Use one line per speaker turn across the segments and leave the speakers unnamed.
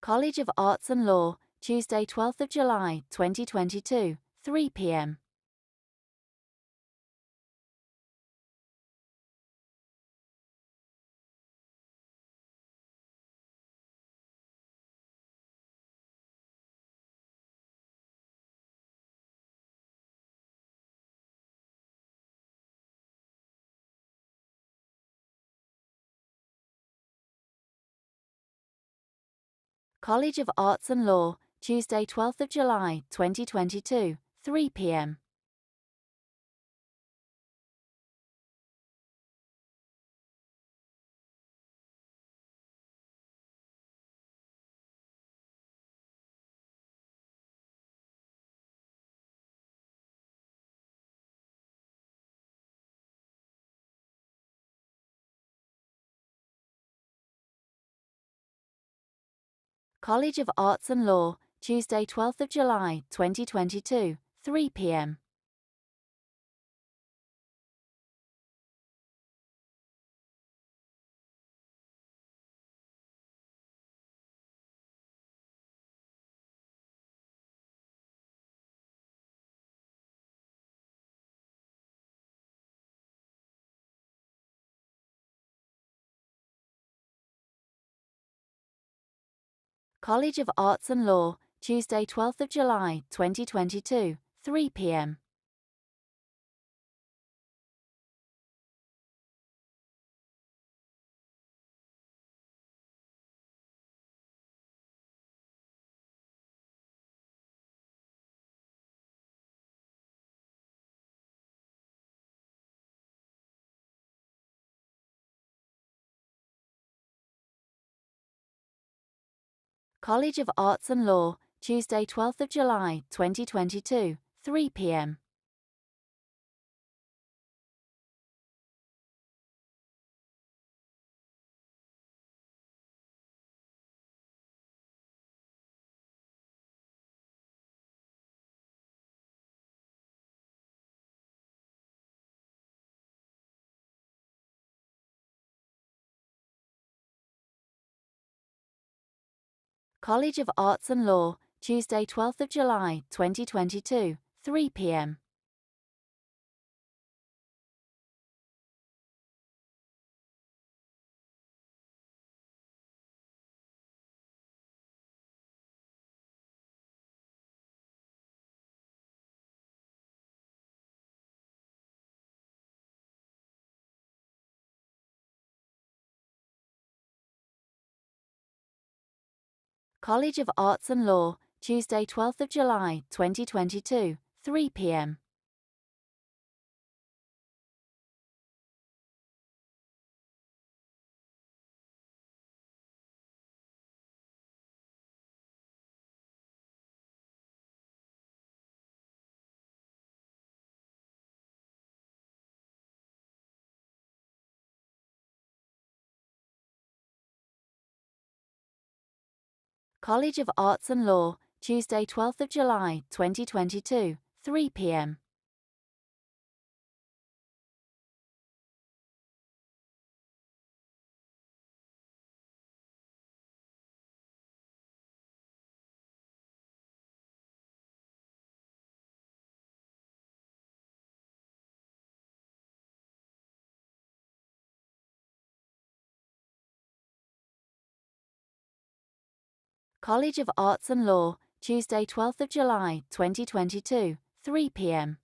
College of Arts and Law, Tuesday, 12th of July, 2022, 3 p.m. College of Arts and Law, Tuesday, 12th of July, 2022, 3 p.m. College of Arts and Law, Tuesday, 12th of July, 2022, 3 p.m. College of Arts and Law, Tuesday, 12th of July, 2022, 3 p.m. College of Arts and Law, Tuesday, 12th of July, 2022, 3 p.m. College of Arts and Law, Tuesday, 12th of July, 2022, 3 p.m. College of Arts and Law, Tuesday, 12th of July, 2022, 3 p.m. College of Arts and Law, Tuesday, 12th of July, 2022, 3 p.m. College of Arts and Law, Tuesday, 12th of July, 2022, 3 p.m.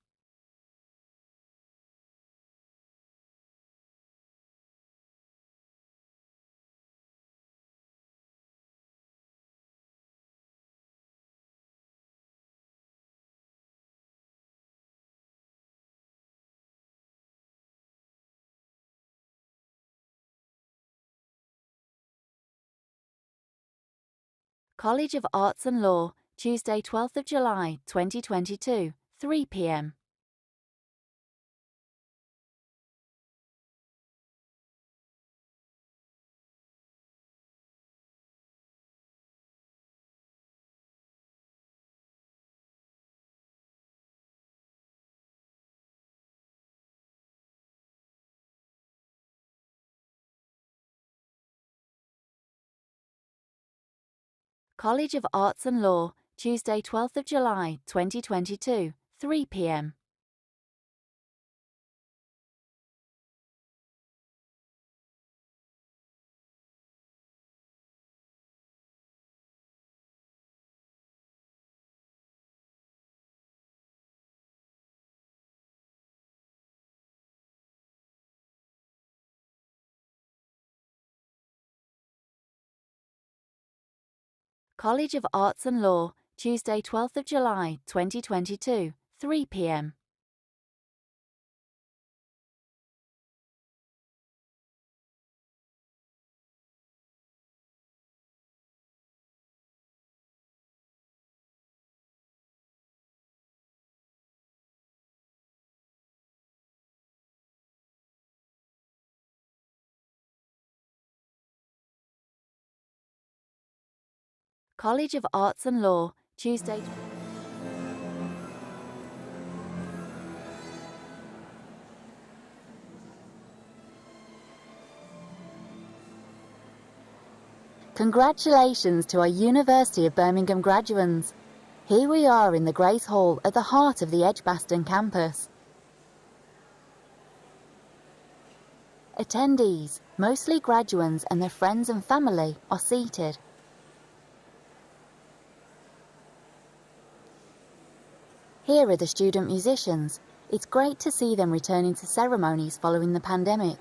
College of Arts and Law, Tuesday, 12th of July, 2022, 3 p.m. College of Arts and Law, Tuesday 12th of July 2022, 3 p.m. College of Arts and Law, Tuesday 12th of July 2022, 3 p.m. College of Arts and Law, Tuesday. Congratulations to our University of Birmingham graduates. Here we are in the Grace Hall at the heart of the Edgbaston campus. Attendees, mostly graduates and their friends and family, are seated. Here are the student musicians. It's great to see them returning to ceremonies following the pandemic.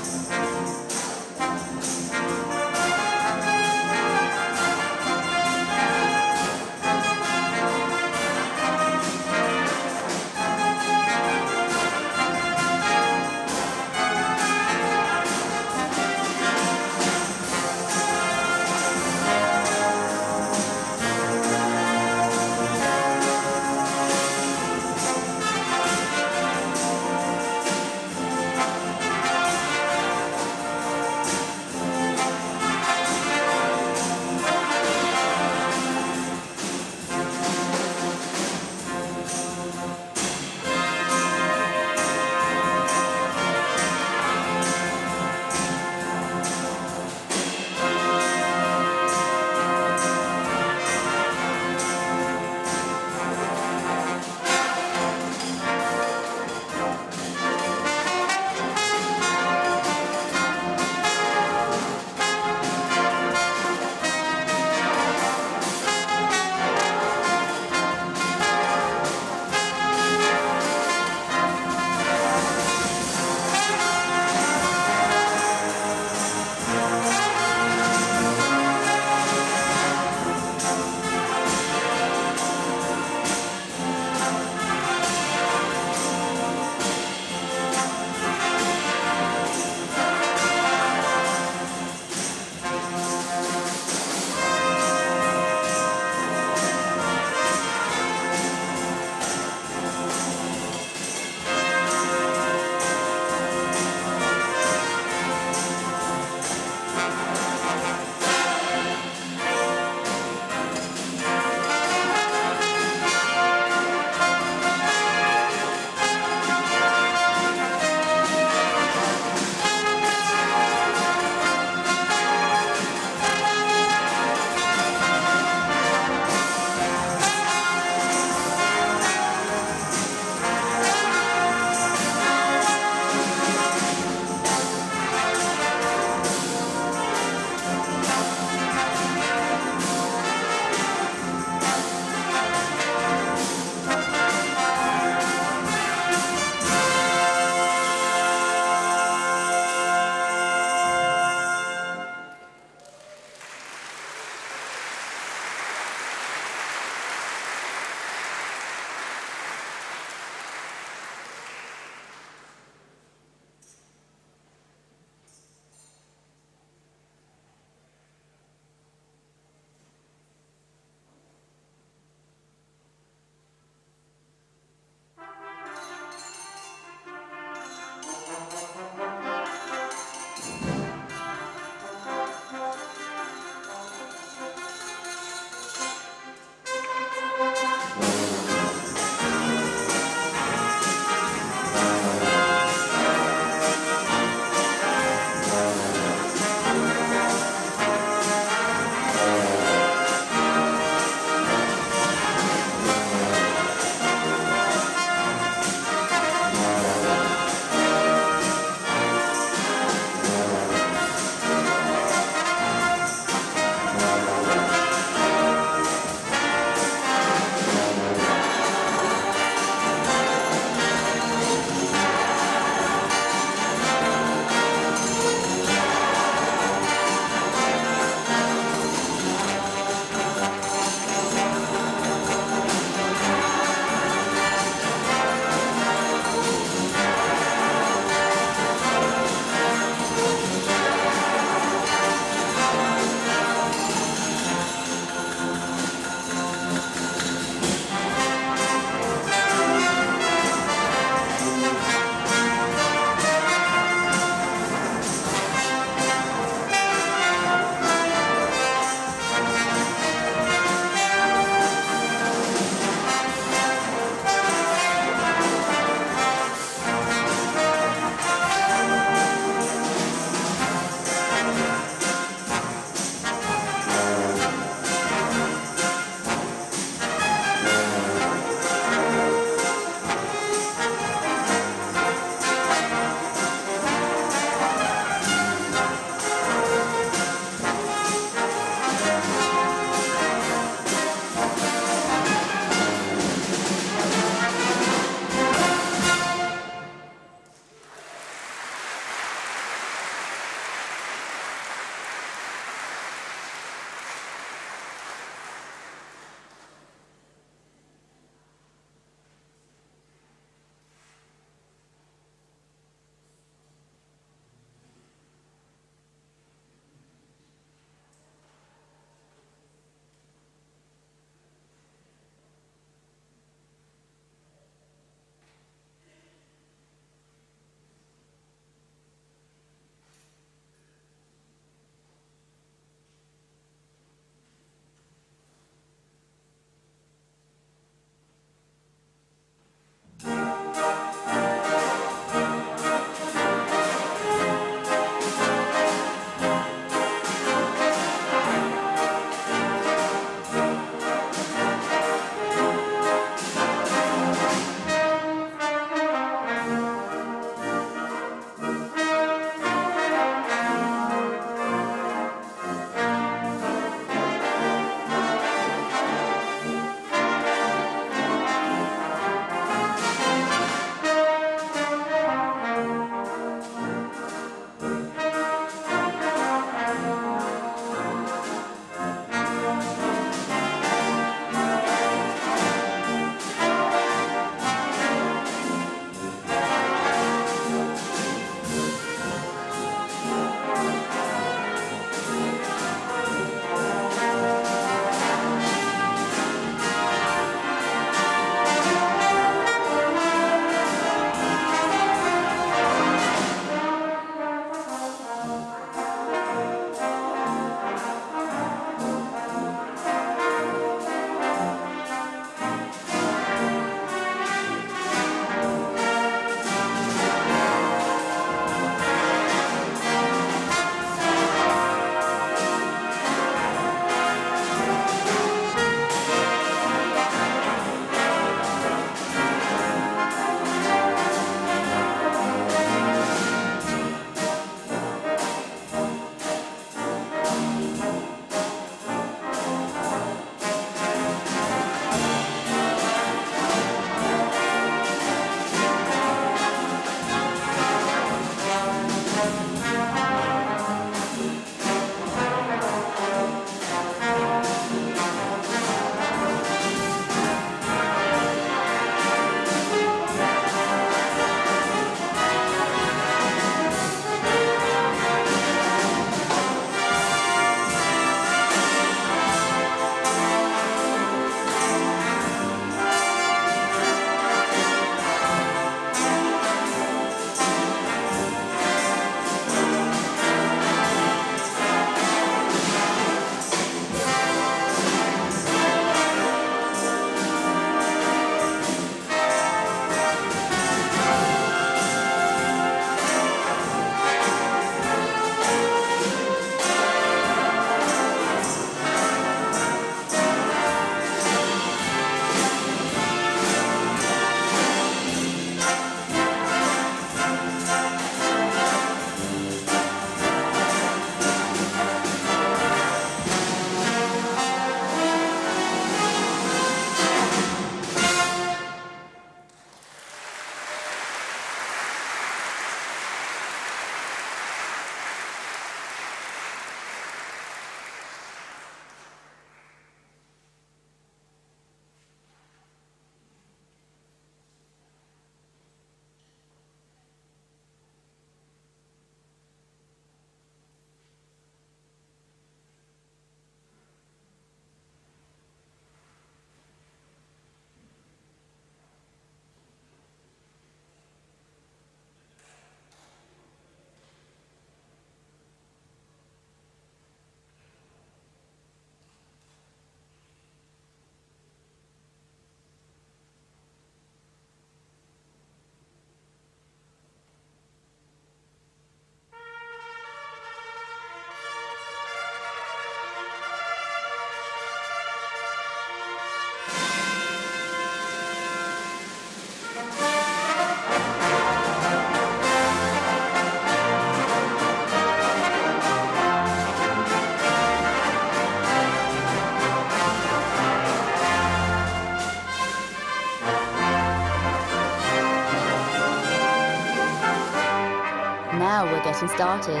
Now we're getting started.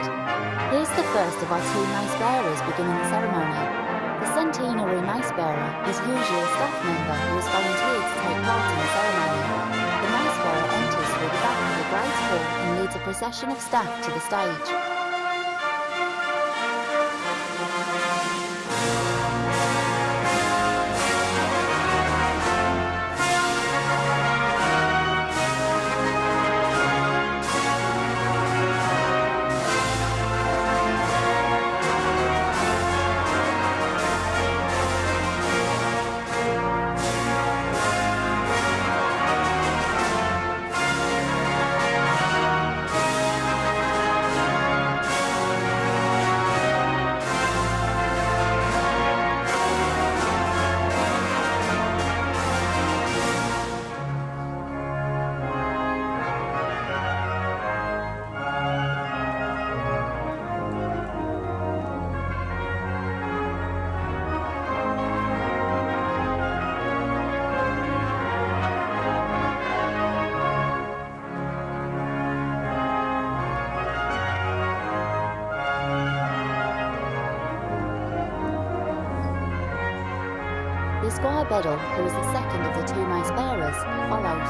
Here's the first of our 2 mace bearers beginning the ceremony. The centenary mace bearer is usually a staff member who has volunteered to take part in the ceremony. The mace bearer enters through the back of the great hall and leads a procession of staff to the stage. The Squire Bedell, who is the second of the 2 mace bearers, follows.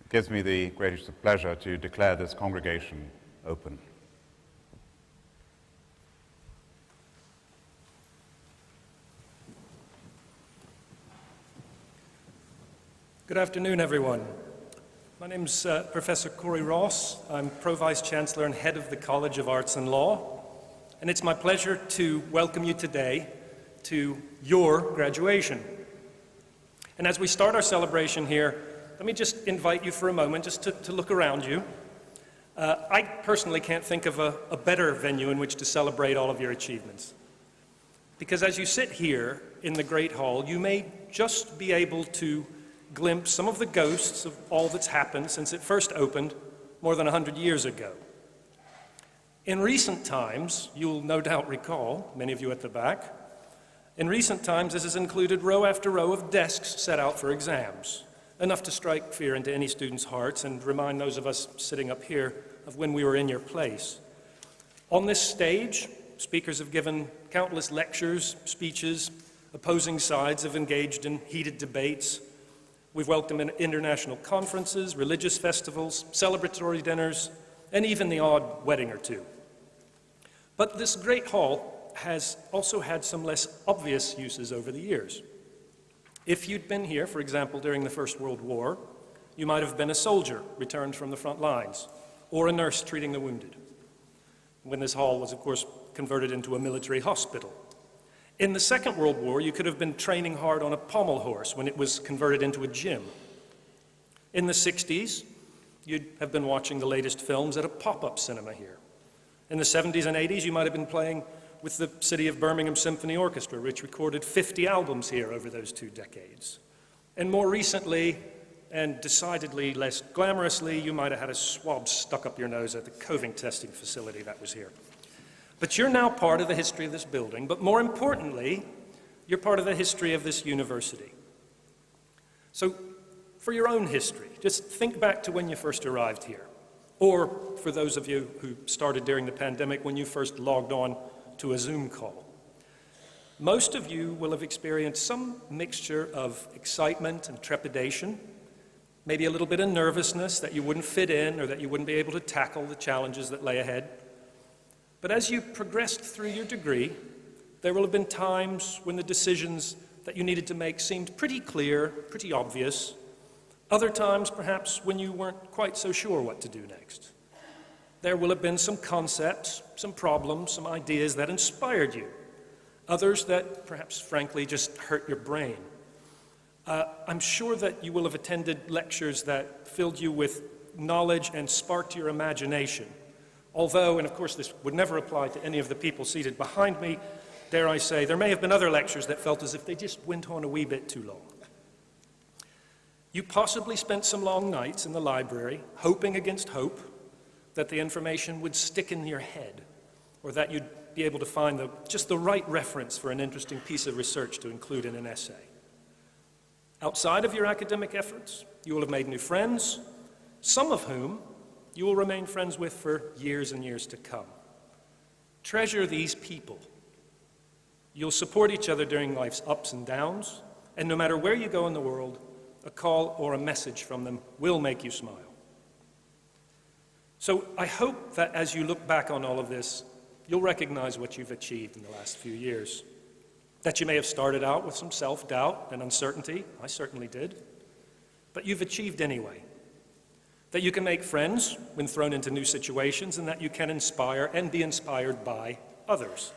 It gives me the greatest pleasure to declare this congregation open.
Good afternoon, everyone. My name's Professor Corey Ross. I'm Pro-Vice Chancellor and Head of the College of Arts and Law, and it's my pleasure to welcome you today to your graduation. And as we start our celebration here, let me just invite you for a moment just to look around you. I personally can't think of a better venue in which to celebrate all of your achievements. Because as you sit here in the Great Hall, you may just be able to glimpse some of the ghosts of all that's happened since it first opened more than 100 years ago. In recent times, you'll no doubt recall, many of you at the back, in recent times this has included row after row of desks set out for exams. Enough to strike fear into any student's hearts and remind those of us sitting up here of when we were in your place. On this stage, speakers have given countless lectures, speeches, opposing sides have engaged in heated debates. We've welcomed international conferences, religious festivals, celebratory dinners, and even the odd wedding or two. But this great hall has also had some less obvious uses over the years. If you'd been here, for example, during the First World War, you might have been a soldier returned from the front lines, or a nurse treating the wounded, when this hall was, of course, converted into a military hospital. In the Second World War, you could have been training hard on a pommel horse when it was converted into a gym. In the 60s, you'd have been watching the latest films at a pop-up cinema here. In the 70s and 80s, you might have been playing with the City of Birmingham Symphony Orchestra, which recorded 50 albums here over those 2 decades. And more recently, and decidedly less glamorously, you might have had a swab stuck up your nose at the Coving testing facility that was here. But you're now part of the history of this building, but more importantly, you're part of the history of this university. So, for your own history, just think back to when you first arrived here, or for those of you who started during the pandemic, when you first logged on to a Zoom call. Most of you will have experienced some mixture of excitement and trepidation, maybe a little bit of nervousness that you wouldn't fit in or that you wouldn't be able to tackle the challenges that lay ahead. But as you progressed through your degree, there will have been times when the decisions that you needed to make seemed pretty clear, pretty obvious. Other times, perhaps, when you weren't quite so sure what to do next. There will have been some concepts, some problems, some ideas that inspired you. Others that, perhaps, frankly, just hurt your brain. I'm sure that you will have attended lectures that filled you with knowledge and sparked your imagination. Although, and of course this would never apply to any of the people seated behind me, dare I say, there may have been other lectures that felt as if they just went on a wee bit too long. You possibly spent some long nights in the library, hoping against hope that the information would stick in your head, or that you'd be able to find just the right reference for an interesting piece of research to include in an essay. Outside of your academic efforts, you will have made new friends, some of whom you will remain friends with for years and years to come. Treasure these people. You'll support each other during life's ups and downs, and no matter where you go in the world, a call or a message from them will make you smile. So I hope that as you look back on all of this, you'll recognize what you've achieved in the last few years. That you may have started out with some self-doubt and uncertainty, I certainly did, but you've achieved anyway. That you can make friends when thrown into new situations, and that you can inspire and be inspired by others.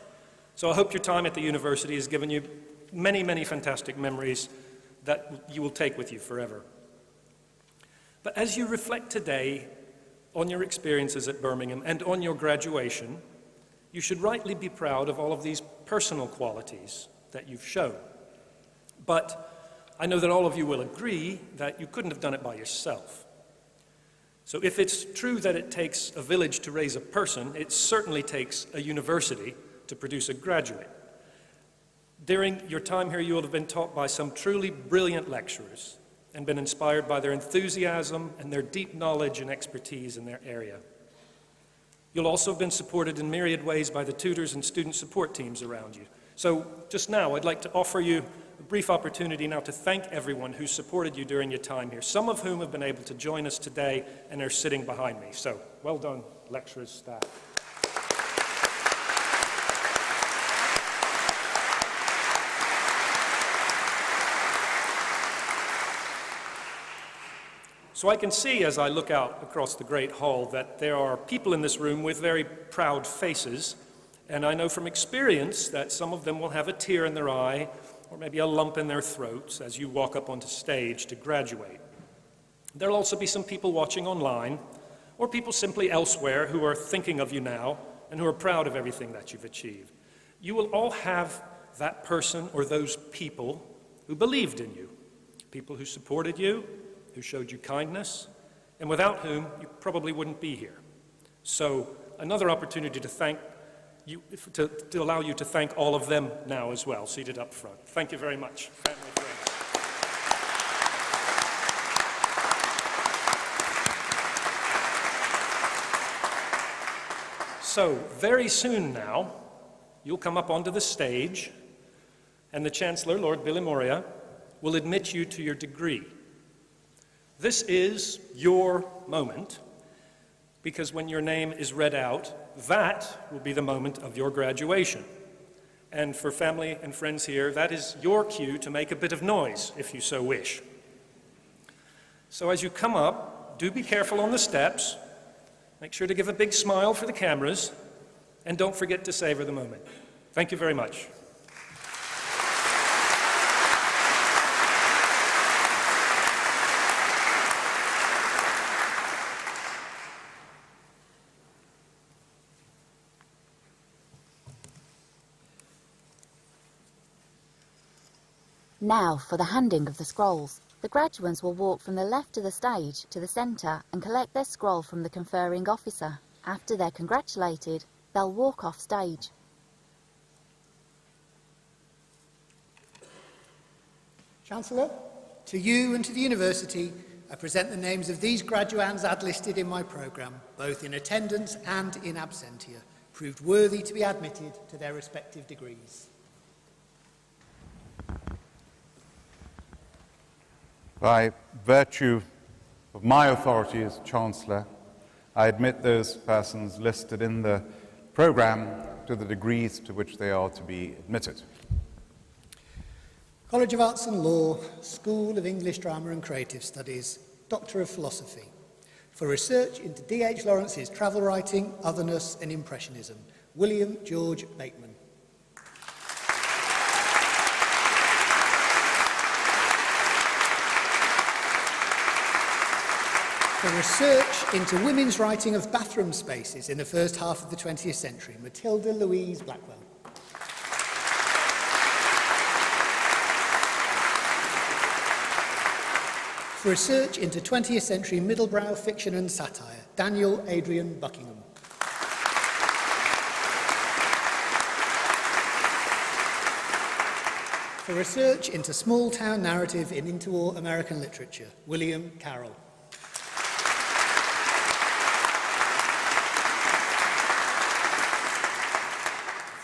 So I hope your time at the university has given you many, many fantastic memories that you will take with you forever. But as you reflect today on your experiences at Birmingham and on your graduation, you should rightly be proud of all of these personal qualities that you've shown. But I know that all of you will agree that you couldn't have done it by yourself. So if it's true that it takes a village to raise a person, it certainly takes a university to produce a graduate. During your time here, you will have been taught by some truly brilliant lecturers and been inspired by their enthusiasm and their deep knowledge and expertise in their area. You'll also have been supported in myriad ways by the tutors and student support teams around you. So just now, I'd like to offer you a brief opportunity now to thank everyone who supported you during your time here, some of whom have been able to join us today and are sitting behind me. So well done, lecturers, staff. So I can see as I look out across the Great Hall that there are people in this room with very proud faces, and I know from experience that some of them will have a tear in their eye or maybe a lump in their throats as you walk up onto stage to graduate. There'll also be some people watching online or people simply elsewhere who are thinking of you now and who are proud of everything that you've achieved. You will all have that person or those people who believed in you, people who supported you, who showed you kindness, and without whom you probably wouldn't be here. So another opportunity to thank you, to allow you to thank all of them now as well, seated up front. Thank you very much, family, friends. So very soon now, you'll come up onto the stage, and the Chancellor, Lord Billy Moria, will admit you to your degree. This is your moment, because when your name is read out, that will be the moment of your graduation. And for family and friends here, that is your cue to make a bit of noise, if you so wish. So as you come up, do be careful on the steps, make sure to give a big smile for the cameras, and don't forget to savor the moment. Thank you very much.
Now for the handing of the scrolls. The graduates will walk from the left of the stage to the centre and collect their scroll from the conferring officer. After they're congratulated, they'll walk off stage.
Chancellor, to you and to the university, I present the names of these graduands ad listed in my programme, both in attendance and in absentia, proved worthy to be admitted to their respective degrees.
By virtue Of my authority as Chancellor, I admit those persons listed in the programme to the degrees to which they are to be admitted.
College of Arts and Law, School of English Drama and Creative Studies, Doctor of Philosophy, for research into D.H. Lawrence's travel writing, otherness and impressionism, William George Bateman. For research into women's writing of bathroom spaces in the first half of the 20th century, Matilda Louise Blackwell. For research into 20th century middlebrow fiction and satire, Daniel Adrian Buckingham. For research into small-town narrative in interwar American literature, William Carroll.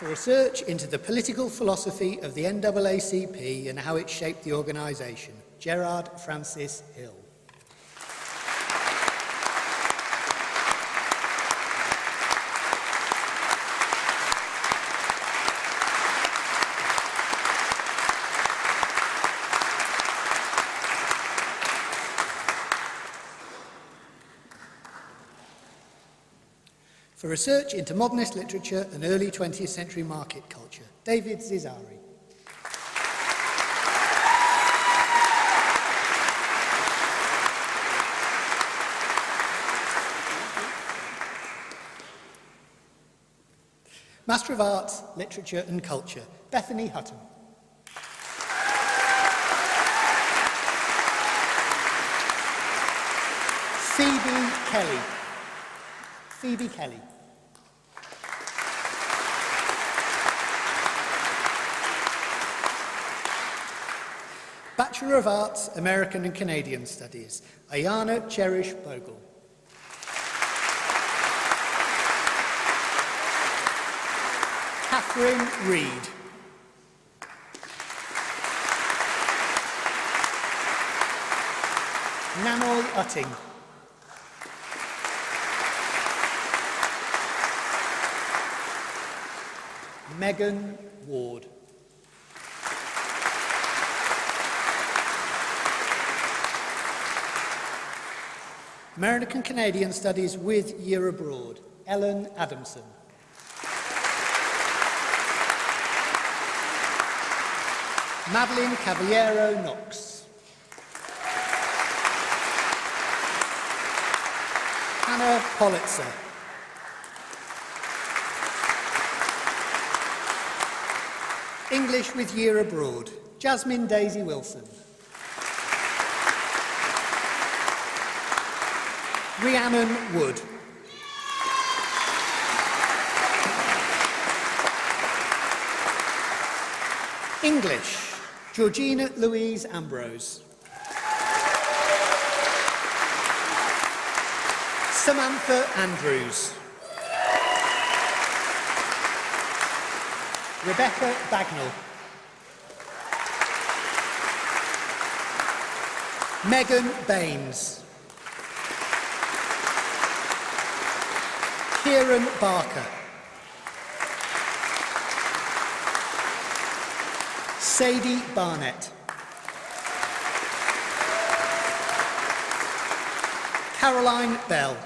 For research into the political philosophy of the NAACP and how it shaped the organisation, Gerard Francis Hill. For research into modernist literature and early 20th century market culture, David Zizari. Master of Arts, Literature and Culture, Bethany Hutton. Phoebe Kelly. Phoebe Kelly. Bachelor of Arts, American and Canadian Studies, Ayana Cherish Bogle. Catherine Reed. Nanoy Utting. Megan Ward. American Canadian Studies with Year Abroad, Ellen Adamson. Madeline Cavaliero Knox. Hannah Politzer. English with Year Abroad, Jasmine Daisy Wilson. Rhiannon Wood. English, Georgina Louise Ambrose. Samantha Andrews. Rebecca Bagnall. Megan Baines. Kieran Barker. Sadie Barnett. Caroline Bell.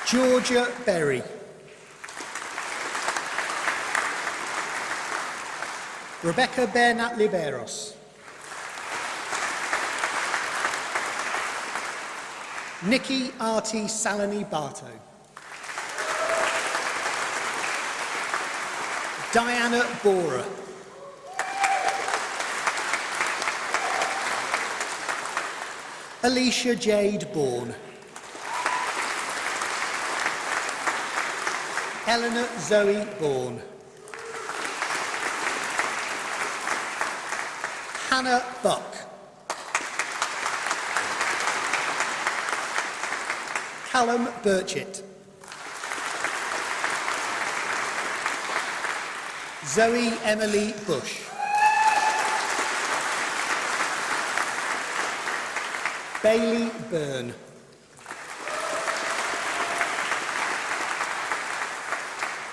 Georgia Berry. Rebecca Bernat Liberos. Nikki Artie Salani Barto. Diana Bora. Alicia Jade Bourne. Eleanor Zoe Bourne. Hannah Buck. Callum Burchett. Zoe Emily Bush. Bailey Byrne.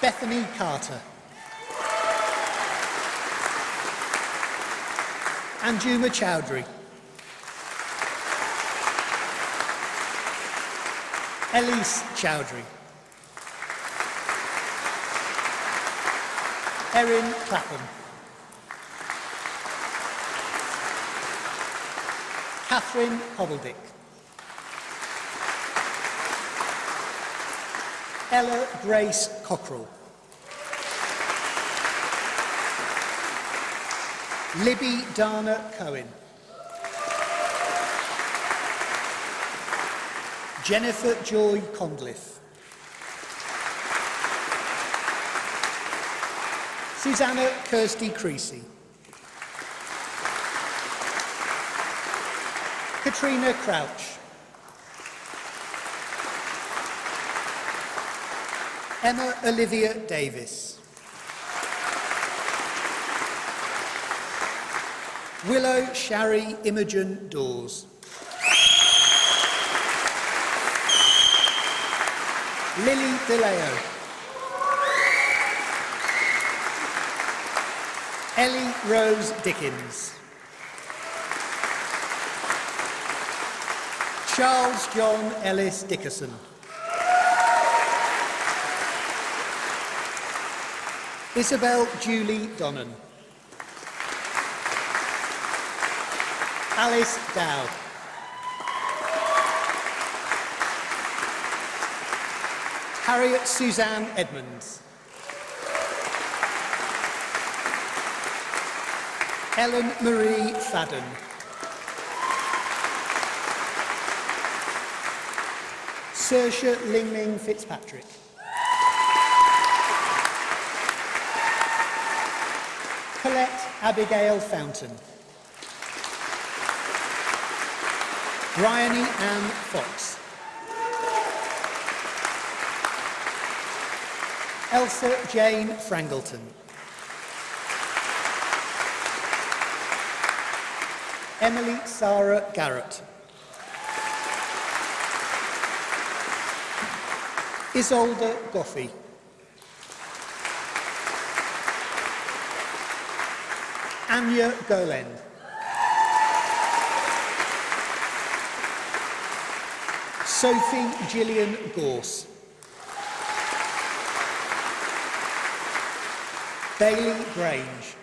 Bethany Carter. Anjuma Chowdhury. Elise Chowdhury. Erin Clapham. Catherine Hobbeldick. Ella Grace Cockrell. Libby Dana Cohen. Jennifer Joy Conliffe. Susanna Kirsty Creasy. Katrina Crouch. Emma Olivia Davis. Willow Shari Imogen Dawes. Lily DeLeo. Ellie Rose Dickens. Charles John Ellis Dickerson. Isabel Julie Donnan. Alice Dowd. Harriet Suzanne Edmonds. Ellen Marie Fadden. Saoirse Lingming Fitzpatrick. Colette Abigail Fountain. Bryony Ann Fox. Elsa Jane Frangleton. Emily Sarah Garrett. Isolde Goffey. Anya Goland. Sophie Gillian Gorse. Bailey Grange.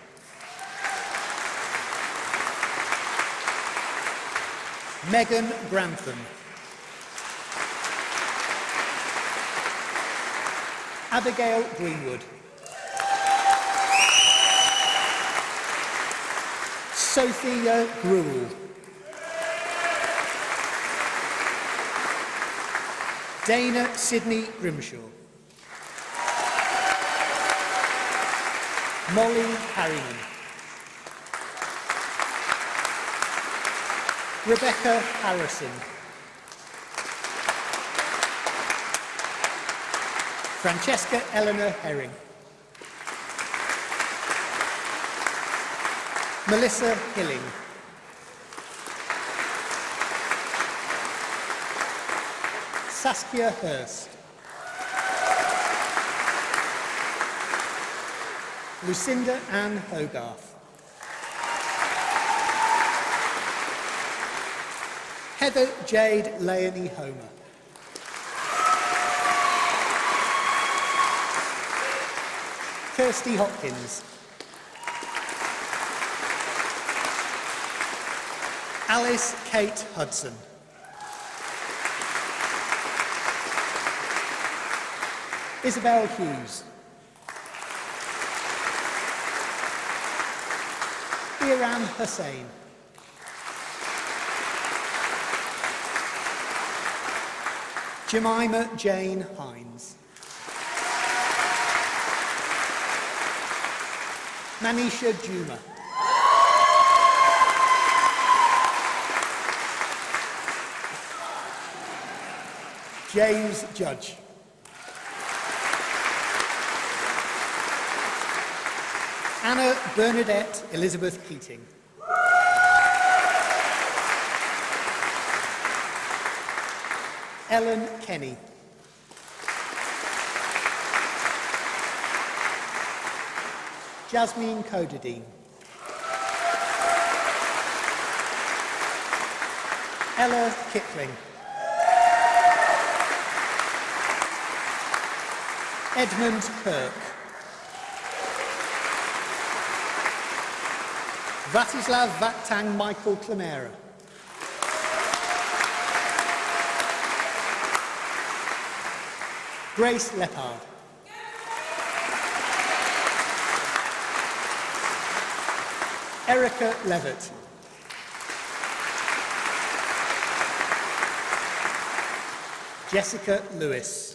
Megan Grantham. Abigail Greenwood. Sophia Gruel. Dana Sidney Grimshaw. Molly Harriman. Rebecca Harrison. Francesca Eleanor Herring. Melissa Hilling. Saskia Hurst. Lucinda Ann Hogarth. Heather Jade Leonie Homer. Kirsty Hopkins. Alice Kate Hudson. Isabel Hughes. Iran Hussain. Jemima Jane Hines. Manisha Juma. James Judge. Anna Bernadette Elizabeth Keating. Ellen Kenny. Jasmine Codadine. Ella Kipling. Edmund Kirk. Vratislav Vaktang Michael Clemera. Grace Leppard. Erica Levitt. Jessica Lewis.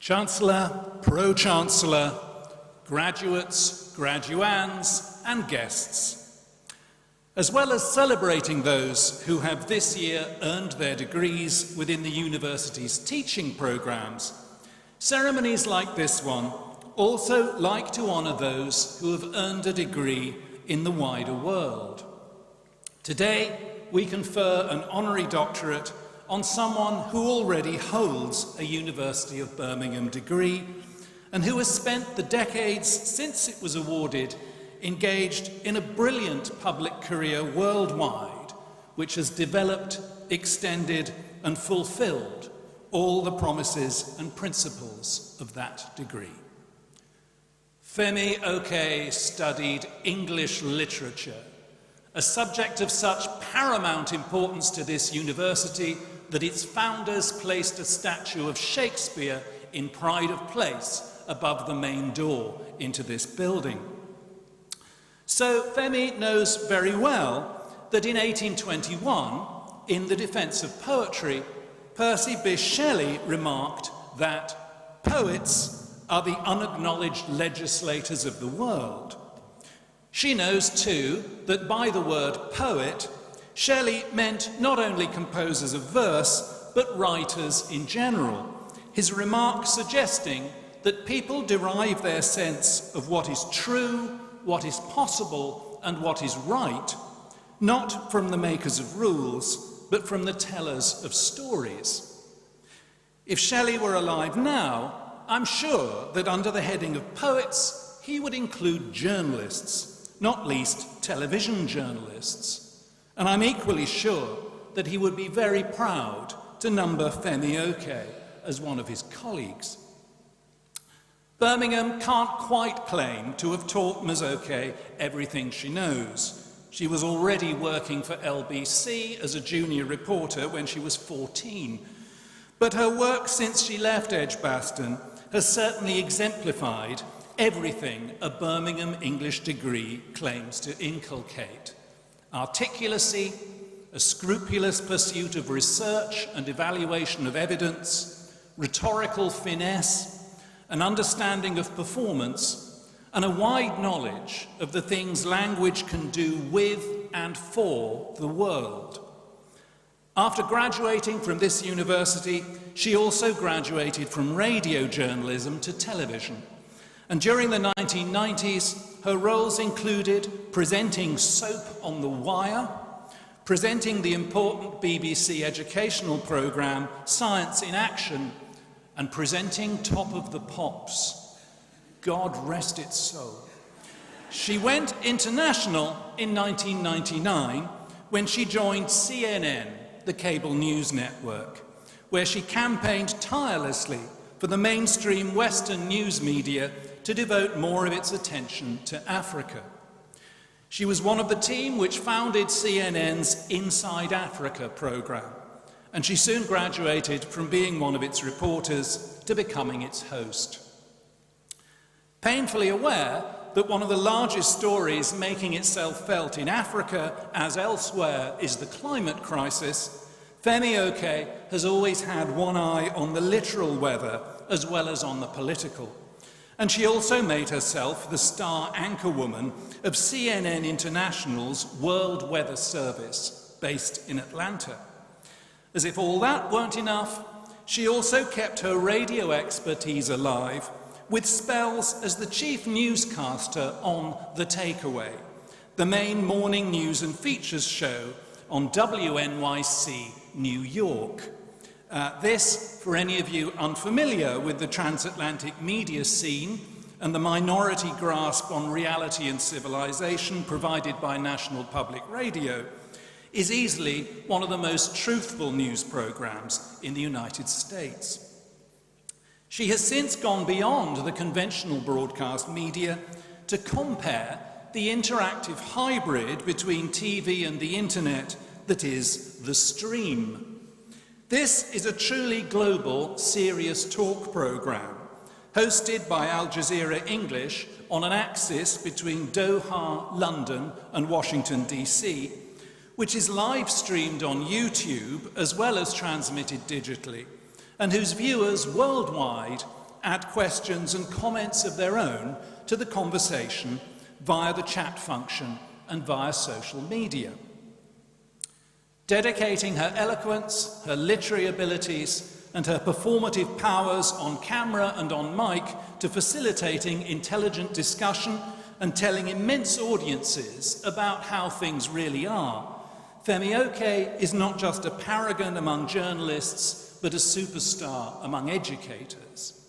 Chancellor, Pro-Chancellor, graduates, graduands, and guests. As well as celebrating those who have this year earned their degrees within the university's teaching programmes, ceremonies like this one also like to honour those who have earned a degree in the wider world. Today, we confer an honorary doctorate on someone who already holds a University of Birmingham degree and who has spent the decades since it was awarded engaged in a brilliant public career worldwide, which has developed, extended, and fulfilled all the promises and principles of that degree. Femi Oke studied English literature, a subject of such paramount importance to this university that its founders placed a statue of Shakespeare in pride of place above the main door into this building. So Femi knows very well that in 1821, in The Defence of Poetry, Percy Bysshe Shelley remarked that poets are the unacknowledged legislators of the world. She knows too that by the word poet, Shelley meant not only composers of verse, but writers in general, his remark suggesting that people derive their sense of what is true, what is possible, and what is right, not from the makers of rules, but from the tellers of stories. If Shelley were alive now, I'm sure that under the heading of poets, he would include journalists, not least television journalists. And I'm equally sure that he would be very proud to number Femi Oke as one of his colleagues. Birmingham can't quite claim to have taught Ms. Oke everything she knows. She was already working for LBC as a junior reporter when she was 14. But her work since she left Edgbaston has certainly exemplified everything a Birmingham English degree claims to inculcate. Articulacy, a scrupulous pursuit of research and evaluation of evidence, rhetorical finesse, an understanding of performance, and a wide knowledge of the things language can do with and for the world. After graduating from this university, she also graduated from radio journalism to television. And during the 1990s, her roles included presenting Soap on the Wire, presenting the important BBC educational programme Science in Action, and presenting Top of the Pops. God rest its soul. She went international in 1999 when she joined CNN, the cable news network, where she campaigned tirelessly for the mainstream Western news media to devote more of its attention to Africa. She was one of the team which founded CNN's Inside Africa programme, and she soon graduated from being one of its reporters to becoming its host. Painfully aware that one of the largest stories making itself felt in Africa as elsewhere is the climate crisis, Femi Oke has always had one eye on the literal weather as well as on the political. And she also made herself the star anchorwoman of CNN International's World Weather Service, based in Atlanta. As if all that weren't enough, she also kept her radio expertise alive with spells as the chief newscaster on The Takeaway, the main morning news and features show on WNYC New York. This, for any of you unfamiliar with the transatlantic media scene and the minority grasp on reality and civilization provided by National Public Radio, is easily one of the most truthful news programs in the United States. She has since gone beyond the conventional broadcast media to compare the interactive hybrid between TV and the internet that is the stream. This is a truly global, serious talk program, hosted by Al Jazeera English on an axis between Doha, London, and Washington, D.C., which is live-streamed on YouTube as well as transmitted digitally, and whose viewers worldwide add questions and comments of their own to the conversation via the chat function and via social media. Dedicating her eloquence, her literary abilities, and her performative powers on camera and on mic to facilitating intelligent discussion and telling immense audiences about how things really are, Femi Oke is not just a paragon among journalists, but a superstar among educators.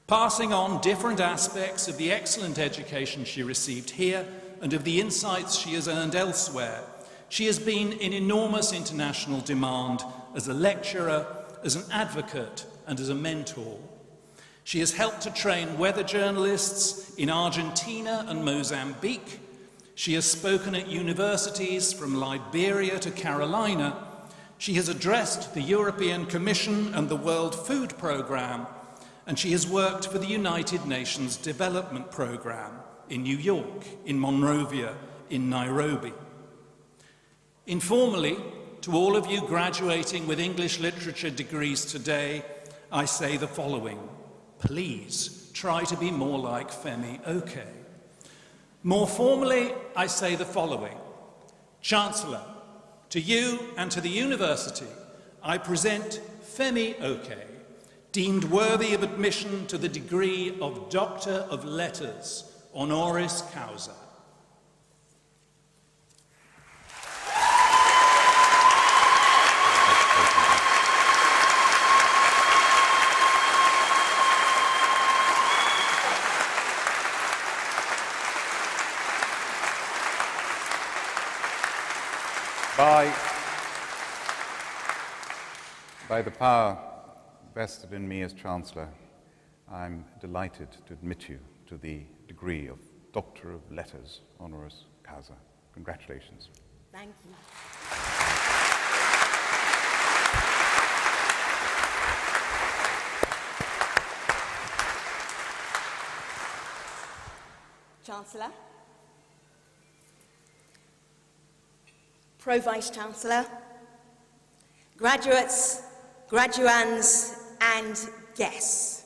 Passing on different aspects of the excellent education she received here and of the insights she has earned elsewhere, she has been in enormous international demand as a lecturer, as an advocate, and as a mentor. She has helped to train weather journalists in Argentina and Mozambique. She has spoken at universities from Liberia to Carolina. She has addressed the European Commission and the World Food Programme, and she has worked for the United Nations Development Programme in New York, in Monrovia, in Nairobi. Informally, to all of you graduating with English literature degrees today, I say the following: please try to be more like Femi Oke. More formally, I say the following: Chancellor, to you and to the university, I present Femi Oke, deemed worthy of admission to the degree of Doctor of Letters, honoris causa.
By the power vested in me as Chancellor, I'm delighted to admit you to the degree of Doctor of Letters, honoris causa. Congratulations.
Thank you.
Chancellor, Pro-Vice-Chancellor, graduates, graduands, and guests.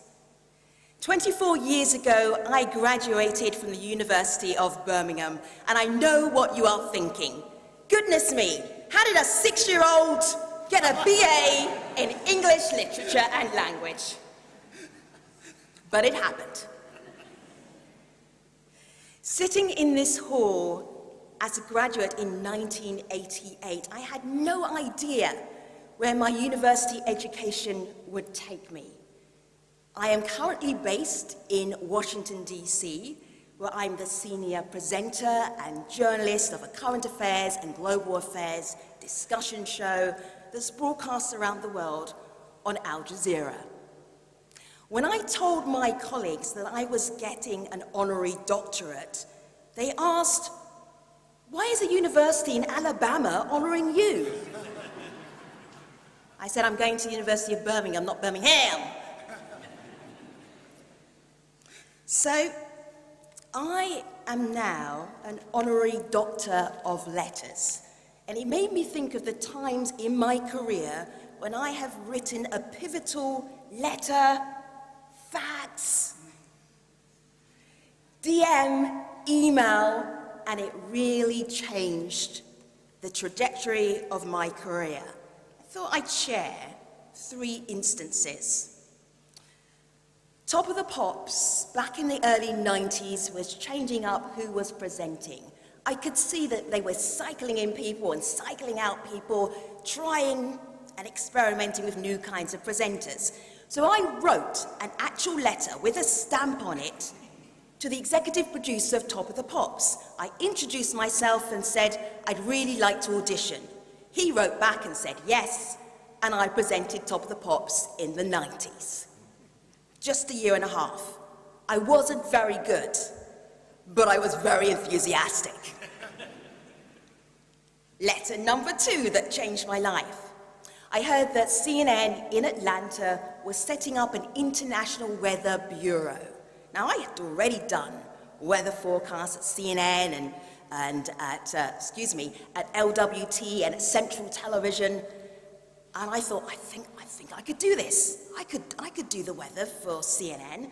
24 years ago, I graduated from the University of Birmingham, and I know what you are thinking. Goodness me, how did a 6-year-old get a BA in English literature and language? But it happened. Sitting in this hall as a graduate in 1988, I had no idea where my university education would take me. I am currently based in Washington, D.C., where I'm the senior presenter and journalist of a current affairs and global affairs discussion show that's broadcast around the world on Al Jazeera. When I told my colleagues that I was getting an honorary doctorate, they asked, "Why is a university in Alabama honoring you?" I said, "I'm going to the University of Birmingham, not Birmingham." So, I am now an honorary Doctor of Letters, and it made me think of the times in my career when I have written a pivotal letter, fax, DM, email, and it really changed the trajectory of my career. I thought I'd share 3 instances. Top of the Pops, back in the early 90s, was changing up who was presenting. I could see that they were cycling in people and cycling out people, trying and experimenting with new kinds of presenters. So I wrote an actual letter with a stamp on it to the executive producer of Top of the Pops. I introduced myself and said I'd really like to audition. He wrote back and said yes, and I presented Top of the Pops in the 90s. Just a year and a half. I wasn't very good, but I was very enthusiastic. Letter number 2 that changed my life. I heard that CNN in Atlanta was setting up an international weather bureau. Now, I had already done weather forecasts at CNN and at LWT and at Central Television, and I thought, I think I could do this. I could do the weather for CNN.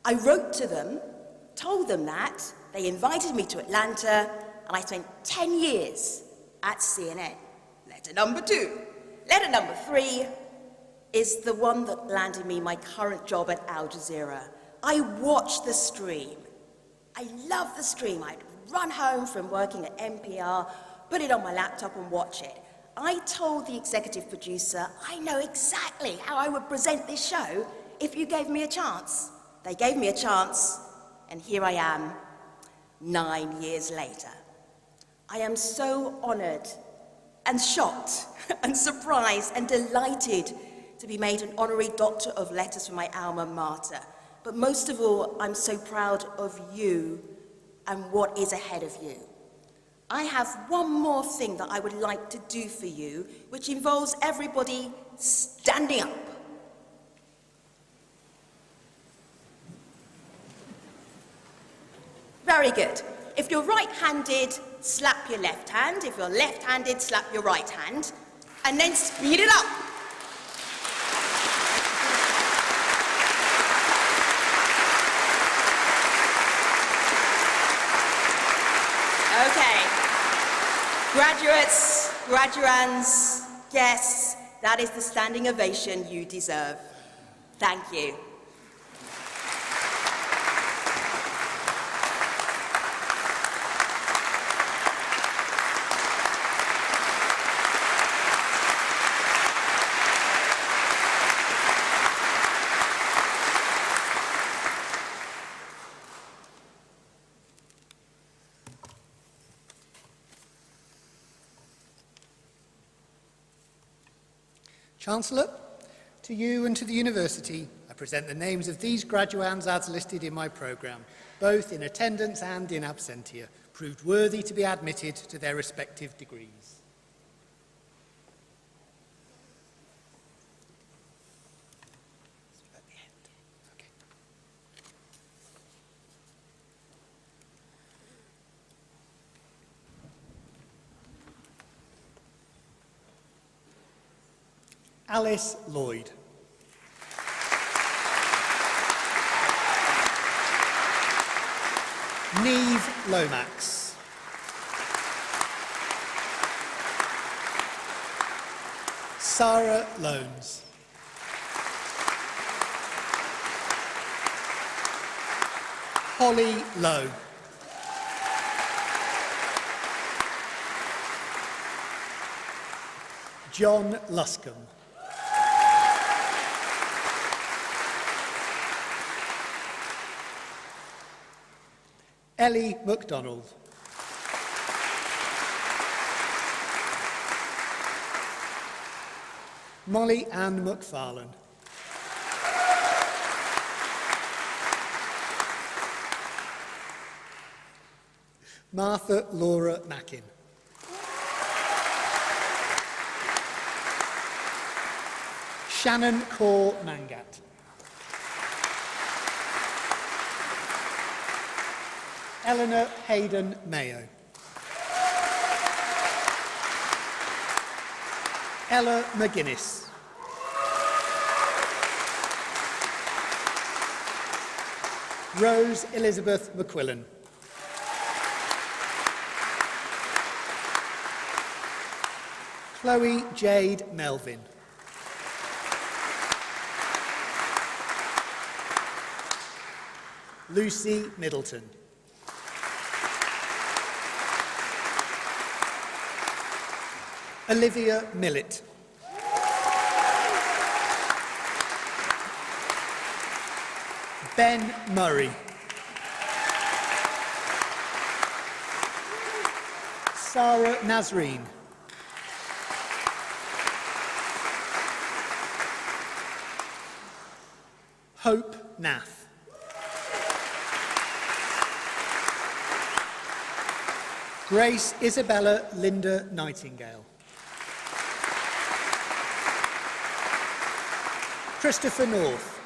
I wrote to them, told them that. They invited me to Atlanta, and I spent 10 years at CNN. Letter number 2. Letter number 3 is the one that landed me my current job at Al Jazeera. I watched the stream. I love the stream. I'd run home from working at NPR, put it on my laptop and watch it. I told the executive producer, I know exactly how I would present this show if you gave me a chance. They gave me a chance, and here I am, 9 years later. I am so honored and shocked and surprised and delighted to be made an honorary Doctor of Letters from my alma mater. But most of all, I'm so proud of you and what is ahead of you. I have one more thing that I would like to do for you, which involves everybody standing up. Very good. If you're right-handed, slap your left hand. If you're left-handed, slap your right hand. And then speed it up. Okay. Graduates, graduands, guests, that is the standing ovation you deserve. Thank you.
Chancellor, to you and to the University, I present the names of these graduands as listed in my programme, both in attendance and in absentia, proved worthy to be admitted to their respective degrees. Alice Lloyd. Neve Lomax. Sarah Loans. Holly Lowe. John Luscombe. Ellie MacDonald. Molly Ann McFarlane. Martha Laura Mackin. Shannon Kaur Mangat. Eleanor Hayden Mayo. Ella McGuinness. Rose Elizabeth McQuillan. Chloe Jade Melvin. Lucy Middleton. Olivia Millett. Ben Murray. Sarah Nazreen. Hope Nath. Grace Isabella Linda Nightingale. Christopher North.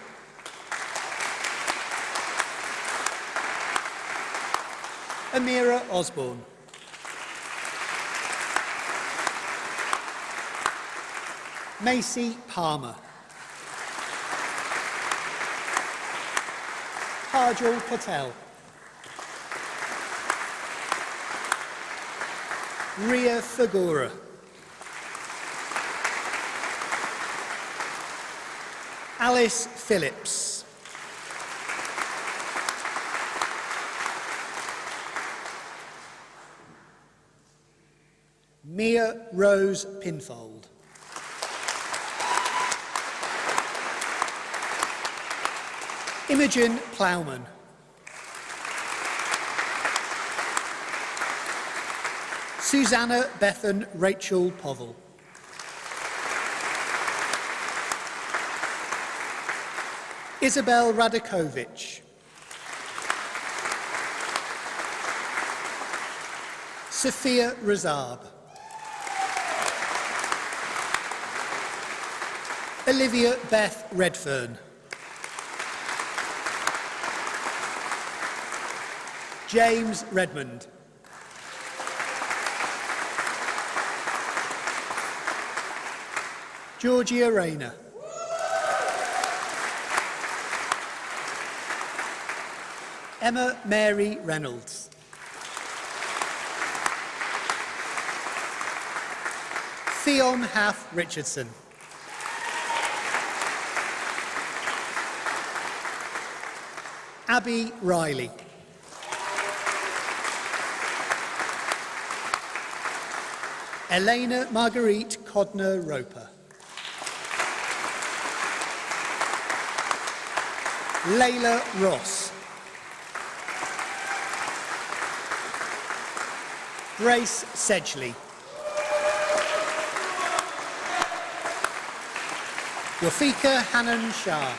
Amira Osborne. Macy Palmer. Kajal Patel. Ria Fagura. Alice Phillips. Mia Rose Pinfold. Imogen Plowman. Susanna Bethan Rachel Povell. Isabel Radakovich. Sophia Razab. Olivia Beth Redfern. James Redmond. Georgia Rayner. Emma Mary Reynolds. Theon Haff Richardson. Abby Riley. Elena Marguerite Codner Roper. Layla Ross. Grace Sedgley. Rafika Hannan Shah.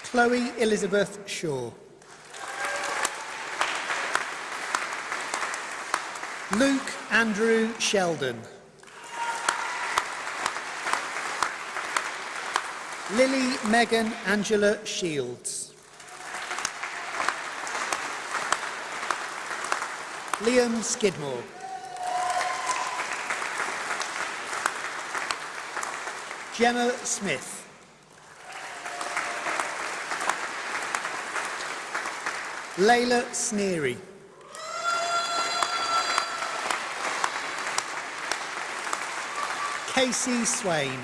Chloe Elizabeth Shaw. Luke Andrew Sheldon. Lily Megan Angela Shields. Liam Skidmore. Gemma Smith. Layla Sneary. Casey Swain.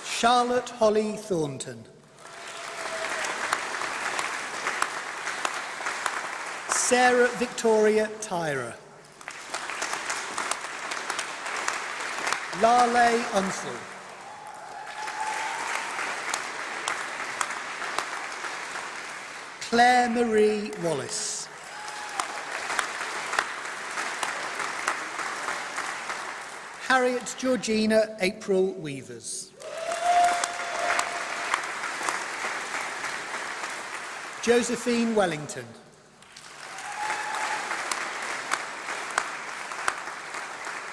Charlotte Holly Thornton. Sarah Victoria Tyra. Lale Unsel. Claire Marie Wallace. Harriet Georgina April Weavers. Josephine Wellington.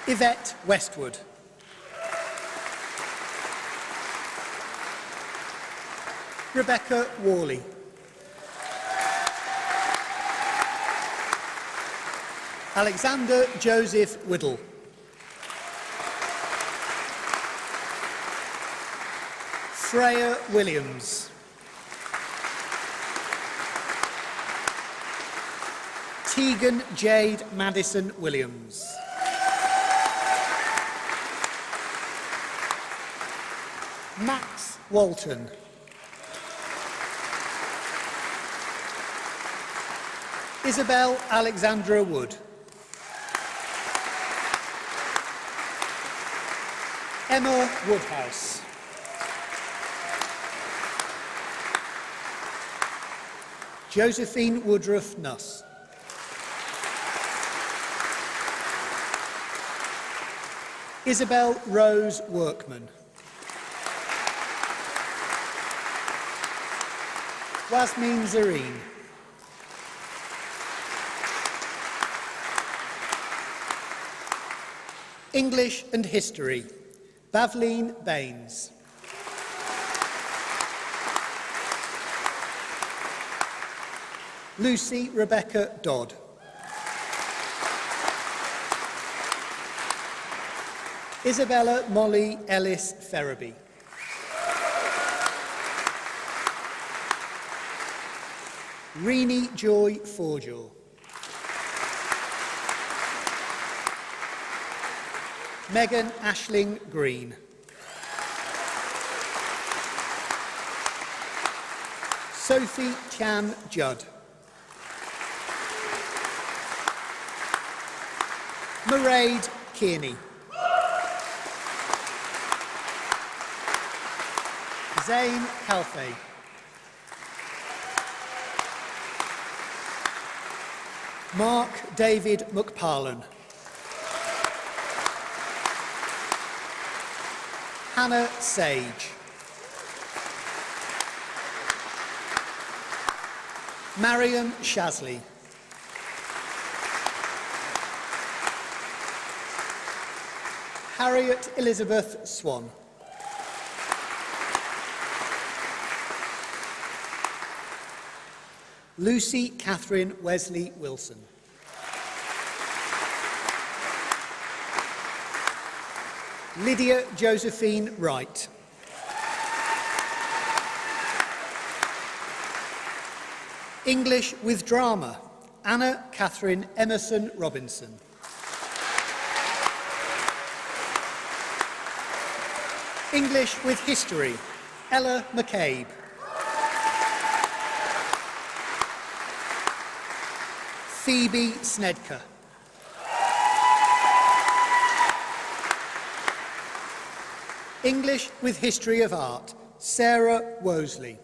Yvette Westwood. Rebecca Worley. Alexander Joseph Whittle. Freya Williams. Tegan Jade Madison Williams. Max Walton. Isabel Alexandra Wood. Emma Woodhouse. Josephine Woodruff Nuss. Isabel Rose Workman. Wasmin Zareen. English and History, Bavleen Baines. Lucy Rebecca Dodd. Isabella Molly Ellis Ferraby. Rini Joy Forjaw. Megan Ashling Green. Sophie Chan Judd. Mairead Kearney. Zane Calfey. Mark David McParlin. Hannah Sage. Mariam Shasley. Harriet Elizabeth Swan. Lucy Catherine Wesley Wilson. Lydia Josephine Wright. English with Drama, Anna Catherine Emerson Robinson. English with History, Ella McCabe. Phoebe Snedker. English with History of Art, Sarah Wosley.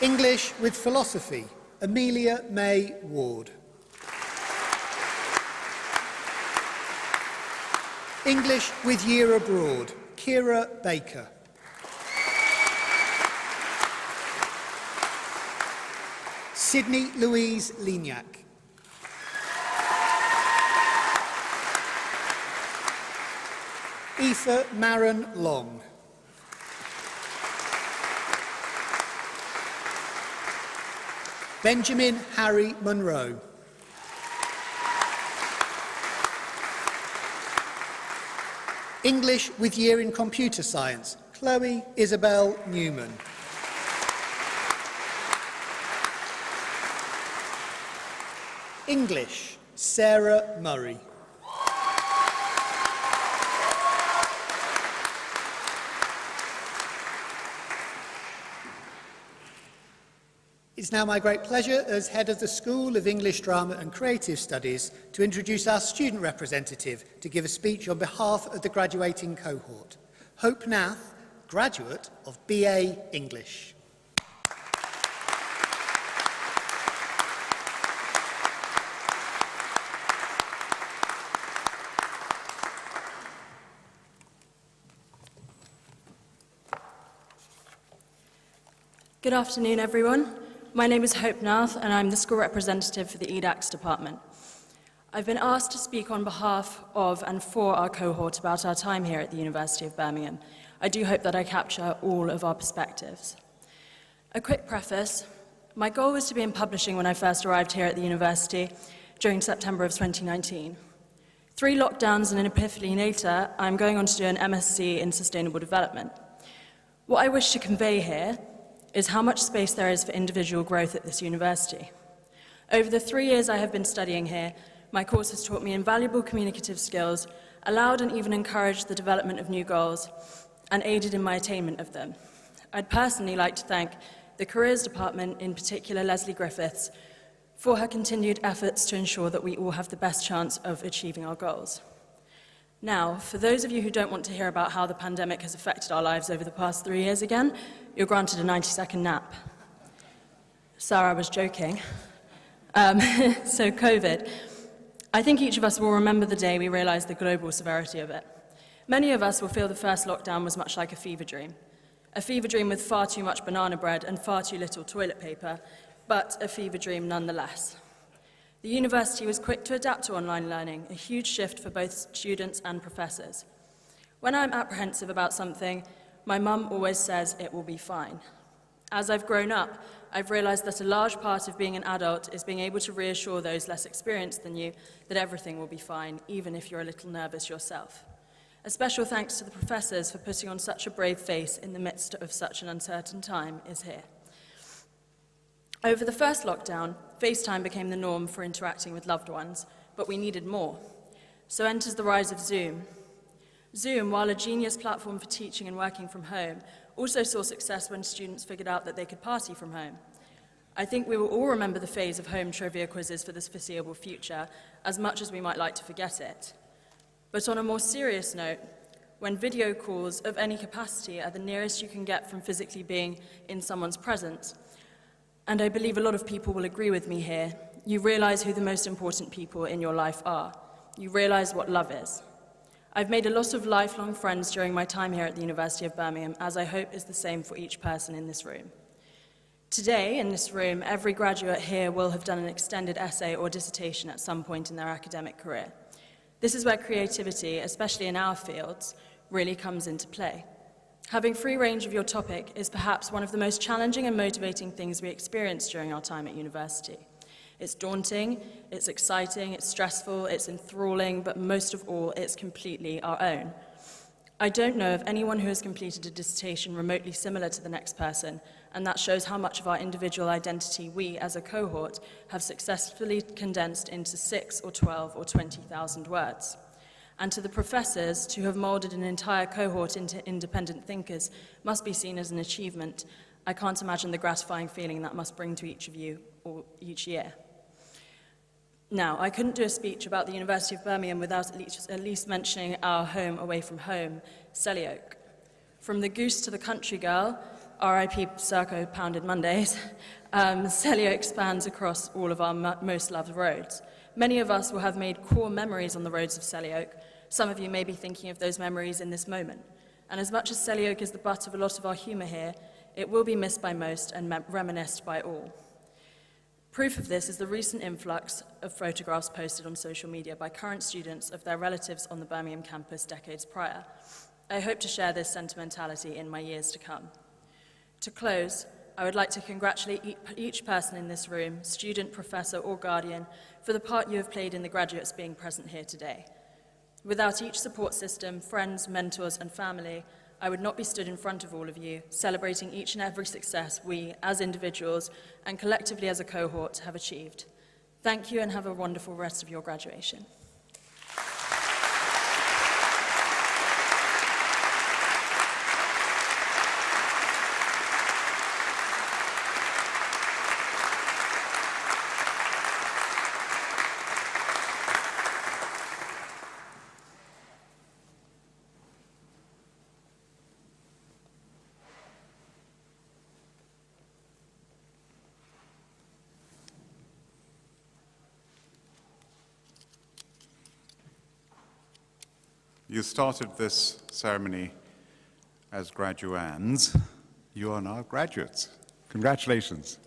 English with Philosophy, Amelia May Ward. English with Year Abroad, Kira Baker. Sydney Louise Lignac. Aoife Maron Long. Benjamin Harry Munro. English with Year in Computer Science, Chloe Isabel Newman. English, Sarah Murray. It's now my great pleasure as head of the School of English Drama and Creative Studies to introduce our student representative to give a speech on behalf of the graduating cohort, Hope Nath, graduate of BA English.
Good afternoon, everyone. My name is Hope Nath, and I'm the school representative for the EDAX department. I've been asked to speak on behalf of and for our cohort about our time here at the University of Birmingham. I do hope that I capture all of our perspectives. A quick preface. My goal was to be in publishing when I first arrived here at the university during September of 2019. 3 lockdowns and an epiphany later, I'm going on to do an MSc in Sustainable Development. What I wish to convey here is how much space there is for individual growth at this university. Over the 3 years I have been studying here, my course has taught me invaluable communicative skills, allowed and even encouraged the development of new goals, and aided in my attainment of them. I'd personally like to thank the Careers Department, in particular Leslie Griffiths, for her continued efforts to ensure that we all have the best chance of achieving our goals. Now, for those of you who don't want to hear about how the pandemic has affected our lives over the past 3 years again, you're granted a 90-second nap. Sarah was joking. So COVID. I think each of us will remember the day we realized the global severity of it. Many of us will feel the first lockdown was much like a fever dream with far too much banana bread and far too little toilet paper, but a fever dream nonetheless. The university was quick to adapt to online learning, a huge shift for both students and professors. When I'm apprehensive about something, my mum always says it will be fine. As I've grown up, I've realized that a large part of being an adult is being able to reassure those less experienced than you that everything will be fine, even if you're a little nervous yourself. A special thanks to the professors for putting on such a brave face in the midst of such an uncertain time is here. Over the first lockdown, FaceTime became the norm for interacting with loved ones, but we needed more. So enters the rise of Zoom. Zoom, while a genius platform for teaching and working from home, also saw success when students figured out that they could party from home. I think we will all remember the phase of home trivia quizzes for this foreseeable future, as much as we might like to forget it. But on a more serious note, when video calls of any capacity are the nearest you can get from physically being in someone's presence, and I believe a lot of people will agree with me here, you realize who the most important people in your life are. You realize what love is. I've made a lot of lifelong friends during my time here at the University of Birmingham, as I hope is the same for each person in this room. Today, in this room, every graduate here will have done an extended essay or dissertation at some point in their academic career. This is where creativity, especially in our fields, really comes into play. Having free range of your topic is perhaps one of the most challenging and motivating things we experience during our time at university. It's daunting, it's exciting, it's stressful, it's enthralling, but most of all, it's completely our own. I don't know of anyone who has completed a dissertation remotely similar to the next person, and that shows how much of our individual identity we, as a cohort, have successfully condensed into 6 or 12 or 20,000 words. And to the professors, to have molded an entire cohort into independent thinkers must be seen as an achievement. I can't imagine the gratifying feeling that must bring to each of you each year. Now, I couldn't do a speech about the University of Birmingham without at least mentioning our home away from home, Selly Oak. From the goose to the country girl, R.I.P. Serco Pounded Mondays, Selly Oak spans across all of our most loved roads. Many of us will have made core memories on the roads of Selly Oak. Some of you may be thinking of those memories in this moment. And as much as Selly Oak is the butt of a lot of our humour here, it will be missed by most and reminisced by all. Proof of this is the recent influx of photographs posted on social media by current students of their relatives on the Birmingham campus decades prior. I hope to share this sentimentality in my years to come. To close, I would like to congratulate each person in this room, student, professor, or guardian, for the part you have played in the graduates being present here today. Without each support system, friends, mentors, and family, I would not be stood in front of all of you, celebrating each and every success we, as individuals, and collectively as a cohort, have achieved. Thank you and have a wonderful rest of your graduation.
You started this ceremony as graduands. You are now graduates. Congratulations.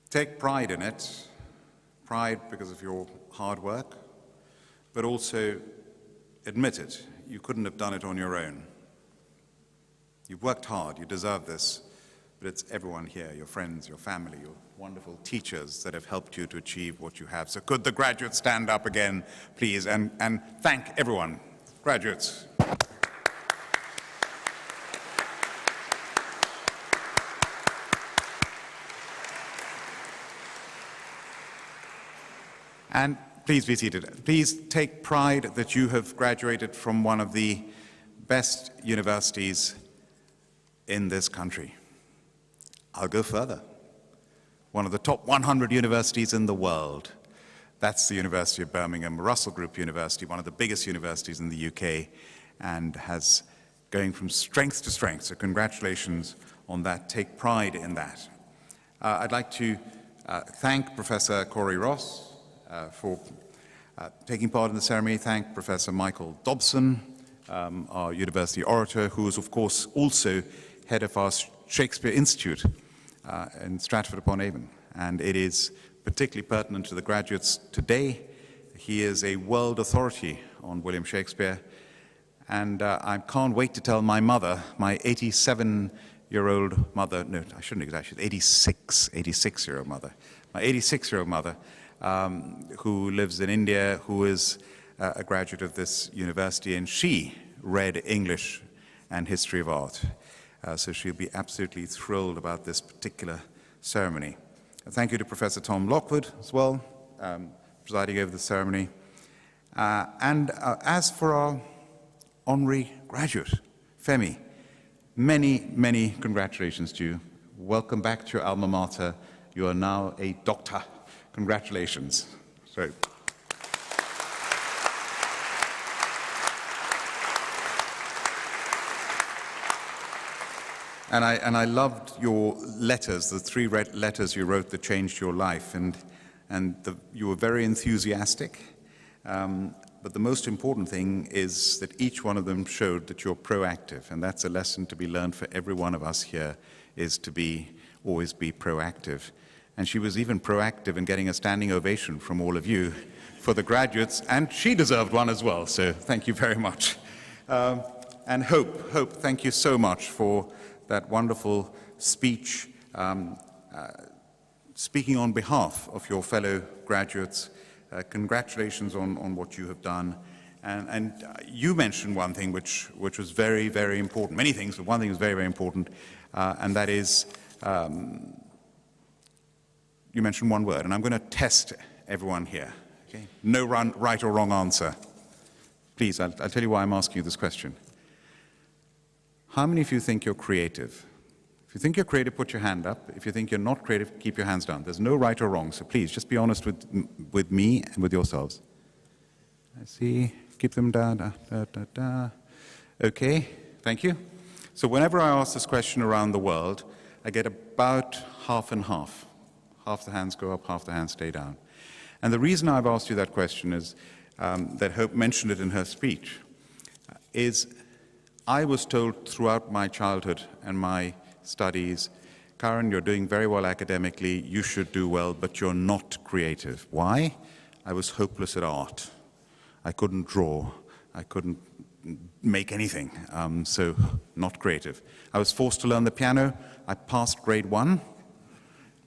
Take pride in it. pride because of your hard work, but also admit it, you couldn't have done it on your own. You've worked hard, you deserve this, but it's everyone here, your friends, your family, your wonderful teachers that have helped you to achieve what you have. So could the graduates stand up again, please, and thank everyone. Graduates. And please be seated. Please take pride that you have graduated from one of the best universities in this country. I'll go further. One of the top 100 universities in the world. That's the University of Birmingham, Russell Group University, one of the biggest universities in the UK, and has going from strength to strength. So congratulations on that. Take pride in that. I'd like to thank Professor Corey Ross for taking part in the ceremony. Thank Professor Michael Dobson, our university orator, who is, of course, also head of our Shakespeare Institute in Stratford-upon-Avon. And it is particularly pertinent to the graduates today. He is a world authority on William Shakespeare. And I can't wait to tell my mother, my 87-year-old mother, no, I shouldn't exaggerate, 86-year-old mother, my 86-year-old mother, who lives in India, who is a graduate of this university, and she read English and history of art. So she'll be absolutely thrilled about this particular ceremony. Thank you to Professor Tom Lockwood as well, presiding over the ceremony. As for our honorary graduate, Femi, many, many congratulations to you. Welcome back to your alma mater. You are now a doctor. Congratulations. So. And I loved your letters, the 3 letters you wrote that changed your life, and you were very enthusiastic. But the most important thing is that each one of them showed that you're proactive, and that's a lesson to be learned for every one of us here, is to always be proactive. And she was even proactive in getting a standing ovation from all of you for the graduates, and she deserved one as well, so thank you very much. And Hope, thank you so much for that wonderful speech, speaking on behalf of your fellow graduates. Congratulations on what you have done. And you mentioned one thing which was very, very important. Many things, but one thing was very, very important, and that is, you mentioned one word, and I'm going to test everyone here. Okay? No right or wrong answer. Please, I'll tell you why I'm asking you this question. How many of you think you're creative? If you think you're creative, put your hand up. If you think you're not creative, keep your hands down. There's no right or wrong, so please, just be honest with me and with yourselves. I see. Keep them down. Okay, thank you. So whenever I ask this question around the world, I get about half and half. Half the hands go up, half the hands stay down. And the reason I've asked you that question is, that Hope mentioned it in her speech, is I was told throughout my childhood and my studies, Karen, you're doing very well academically, you should do well, but you're not creative. Why? I was hopeless at art. I couldn't draw. I couldn't make anything, so not creative. I was forced to learn the piano. I passed grade 1.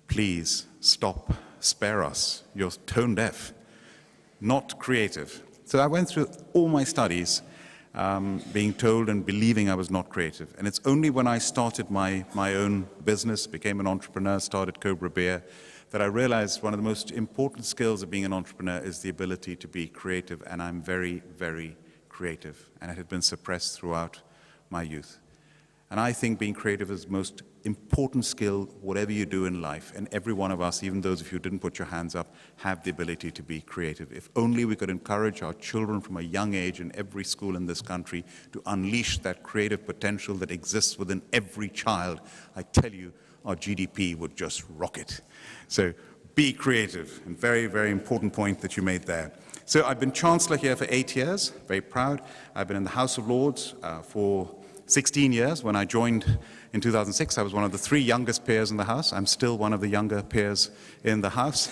Please stop, spare us. You're tone deaf, not creative. So I went through all my studies being told and believing I was not creative. And it's only when I started my own business, became an entrepreneur, started Cobra Beer, that I realized one of the most important skills of being an entrepreneur is the ability to be creative, and I'm very, very creative, and it had been suppressed throughout my youth. And I think being creative is the most important skill, whatever you do in life, and every one of us, even those of you who didn't put your hands up, have the ability to be creative. If only we could encourage our children from a young age in every school in this country to unleash that creative potential that exists within every child, I tell you, our GDP would just rocket. So be creative, and very, very important point that you made there. So I've been Chancellor here for 8 years, very proud. I've been in the House of Lords for 16 years. When I joined in 2006, I was one of the 3 youngest peers in the House. I'm still one of the younger peers in the House.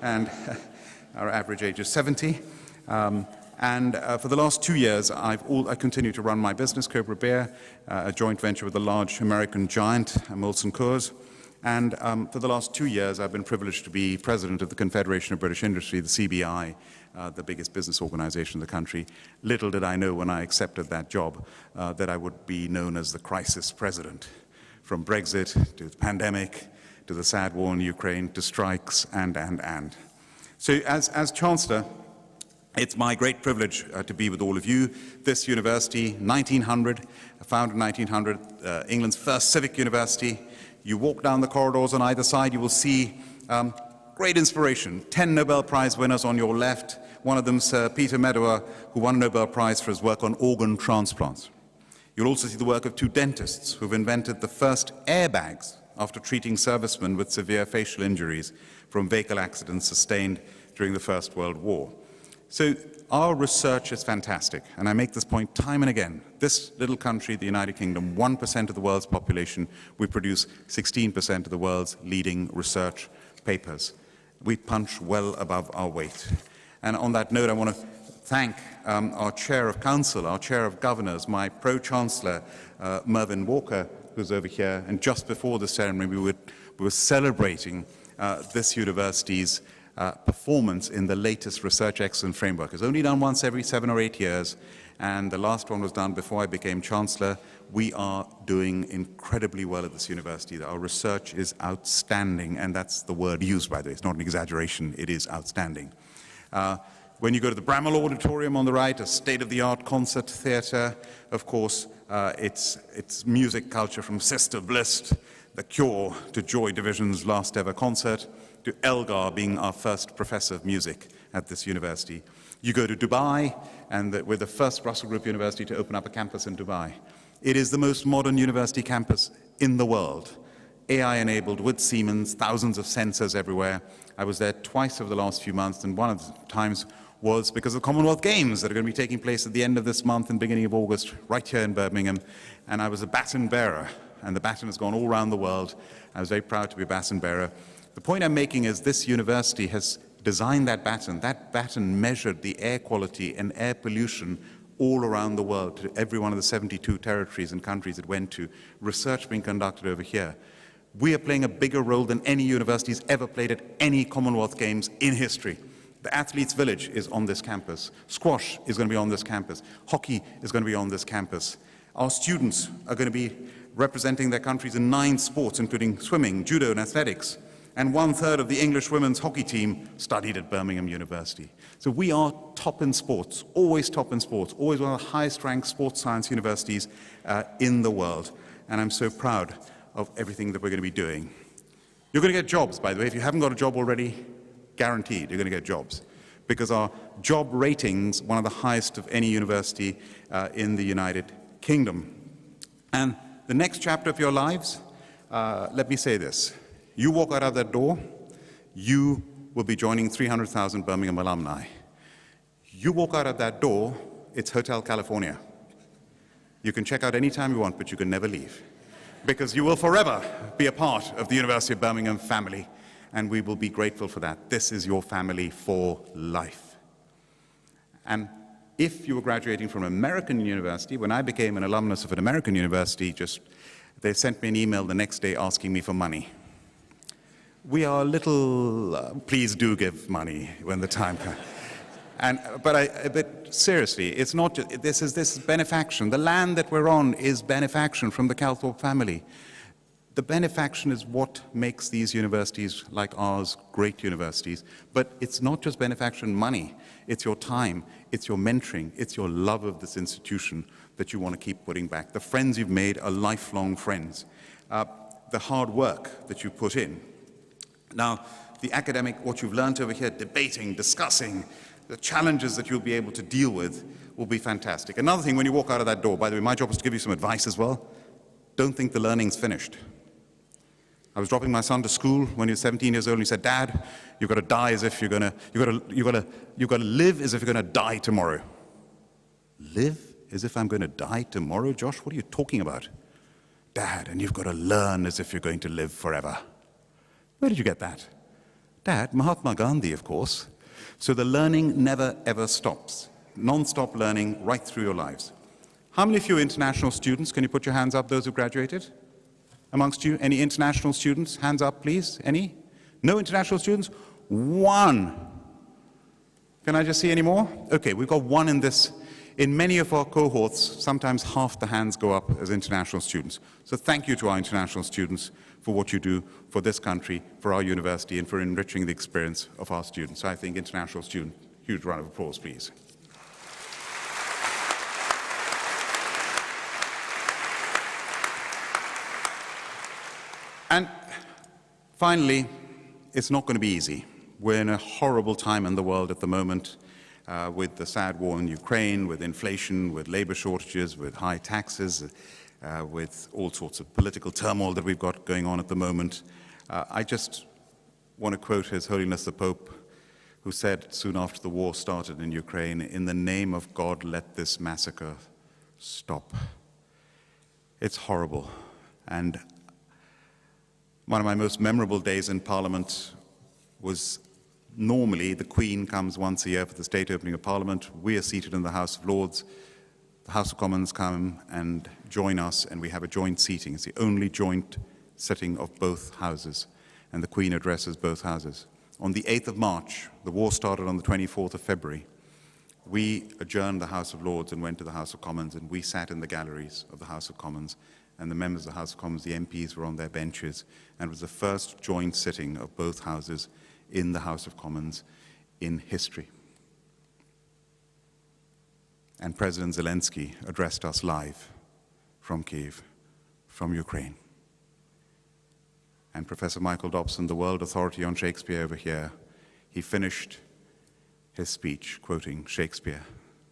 and our average age is 70. For the last 2 years, I continue to run my business, Cobra Beer, a joint venture with a large American giant, Molson Coors. And for the last 2 years, I've been privileged to be president of the Confederation of British Industry, the CBI, the biggest business organization in the country. Little did I know when I accepted that job that I would be known as the crisis president. From Brexit to the pandemic, to the sad war in Ukraine, to strikes, and. So as Chancellor, it's my great privilege to be with all of you. This university, 1900, founded in 1900, England's first civic university. You walk down the corridors on either side, you will see great inspiration. 10 Nobel Prize winners on your left. One of them, Sir Peter Medawar, who won a Nobel Prize for his work on organ transplants. You'll also see the work of 2 dentists who've invented the first airbags after treating servicemen with severe facial injuries from vehicle accidents sustained during the First World War. So our research is fantastic, and I make this point time and again. This little country, the United Kingdom, 1% of the world's population, we produce 16% of the world's leading research papers. We punch well above our weight. And on that note, I want to thank our Chair of Council, our Chair of Governors, my Pro-Chancellor, Mervyn Walker, who's over here. And just before the ceremony, we were celebrating this university's performance in the latest Research Excellence Framework. It's only done once every 7 or 8 years, and the last one was done before I became Chancellor. We are doing incredibly well at this university. Our research is outstanding, and that's the word used, by the way. It's not an exaggeration. It is outstanding. When you go to the Bramall Auditorium on the right, a state-of-the-art concert theatre, of course, it's music culture from Sister Bliss, The Cure, to Joy Division's last ever concert, to Elgar being our first professor of music at this university. You go to Dubai, and we're the first Russell Group University to open up a campus in Dubai. It is the most modern university campus in the world, AI-enabled with Siemens, thousands of sensors everywhere. I was there twice over the last few months, and one of the times was because of the Commonwealth Games that are going to be taking place at the end of this month and beginning of August, right here in Birmingham. And I was a baton bearer, and the baton has gone all around the world. I was very proud to be a baton bearer. The point I'm making is this university has designed that baton. That baton measured the air quality and air pollution all around the world, to every one of the 72 territories and countries it went to. Research being conducted over here. We are playing a bigger role than any universities ever played at any Commonwealth Games in history. The Athletes' Village is on this campus. Squash is going to be on this campus. Hockey is going to be on this campus. Our students are going to be representing their countries in 9 sports, including swimming, judo, and athletics. And 1/3 of the English women's hockey team studied at Birmingham University. So we are top in sports, always top in sports, always one of the highest ranked sports science universities in the world. And I'm so proud of everything that we're going to be doing. You're going to get jobs, by the way. If you haven't got a job already, guaranteed you're going to get jobs. Because our job ratings, one of the highest of any university in the United Kingdom. And the next chapter of your lives, let me say this. You walk out of that door, you will be joining 300,000 Birmingham alumni. You walk out of that door, it's Hotel California. You can check out anytime you want, but you can never leave. Because you will forever be a part of the University of Birmingham family, and we will be grateful for that. This is your family for life. And if you were graduating from an American university, when I became an alumnus of an American university, they sent me an email the next day asking me for money. We are a little, please do give money when the time comes. But seriously, it's not just, this is benefaction. The land that we're on is benefaction from the Calthorpe family. The benefaction is what makes these universities like ours great universities. But it's not just benefaction money. It's your time, it's your mentoring, it's your love of this institution that you want to keep putting back. The friends you've made are lifelong friends. The hard work that you put in. Now, the academic, what you've learned over here, debating, discussing, the challenges that you'll be able to deal with will be fantastic. Another thing, when you walk out of that door, by the way, my job is to give you some advice as well. Don't think the learning's finished. I was dropping my son to school when he was 17 years old, and he said, "Dad, you've got to die as if you've got to live as if you're going to die tomorrow." Live as if I'm going to die tomorrow? Josh, what are you talking about? Dad, and you've got to learn as if you're going to live forever. Where did you get that? Dad, Mahatma Gandhi, of course. So the learning never, ever stops. Non-stop learning right through your lives. How many of you are international students? Can you put your hands up, those who graduated? Amongst you, any international students? Hands up, please. Any? No international students? One. Can I just see any more? Okay, we've got one in this. In many of our cohorts, sometimes half the hands go up as international students. So thank you to our international students for what you do for this country, for our university, and for enriching the experience of our students. So I think international students, huge round of applause, please. And finally, it's not going to be easy. We're in a horrible time in the world at the moment with the sad war in Ukraine, with inflation, with labor shortages, with high taxes, with all sorts of political turmoil that we've got going on at the moment. I just want to quote His Holiness the Pope, who said soon after the war started in Ukraine, "In the name of God, let this massacre stop." It's horrible. And one of my most memorable days in Parliament was normally the Queen comes once a year for the state opening of Parliament. We are seated in the House of Lords. The House of Commons come and join us, and we have a joint seating. It's the only joint sitting of both houses, and the Queen addresses both houses. On the 8th of March, the war started on the 24th of February. We adjourned the House of Lords and went to the House of Commons, and we sat in the galleries of the House of Commons, and the members of the House of Commons, the MPs, were on their benches, and it was the first joint sitting of both houses in the House of Commons in history. And President Zelensky addressed us live from Kyiv, from Ukraine. And Professor Michael Dobson, the world authority on Shakespeare over here, he finished his speech quoting Shakespeare,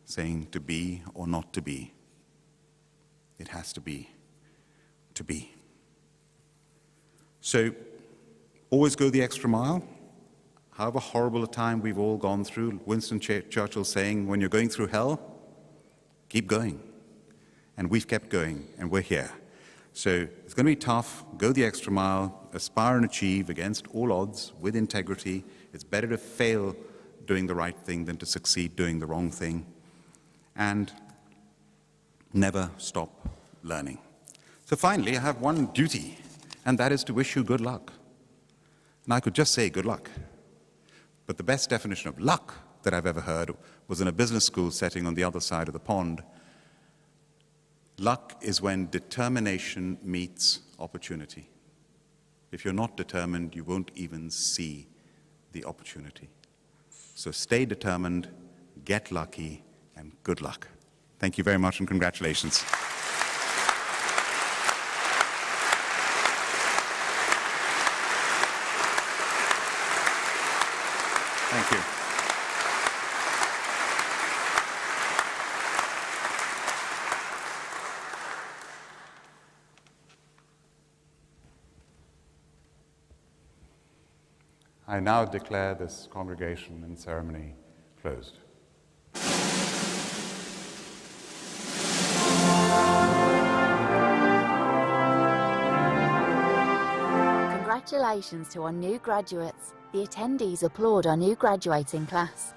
saying, "To be or not to be, it has to be to be." So always go the extra mile. However horrible a time we've all gone through, Winston Churchill saying, when you're going through hell, keep going. And we've kept going, and we're here. So it's going to be tough. Go the extra mile, aspire and achieve against all odds with integrity. It's better to fail doing the right thing than to succeed doing the wrong thing. And never stop learning. So finally, I have one duty, and that is to wish you good luck. And I could just say good luck. But the best definition of luck that I've ever heard was in a business school setting on the other side of the pond. Luck is when determination meets opportunity. If you're not determined, you won't even see the opportunity. So stay determined, get lucky, and good luck. Thank you very much, and congratulations. Thank you. I now declare this congregation and ceremony closed.
Congratulations to our new graduates. The attendees applaud our new graduating class.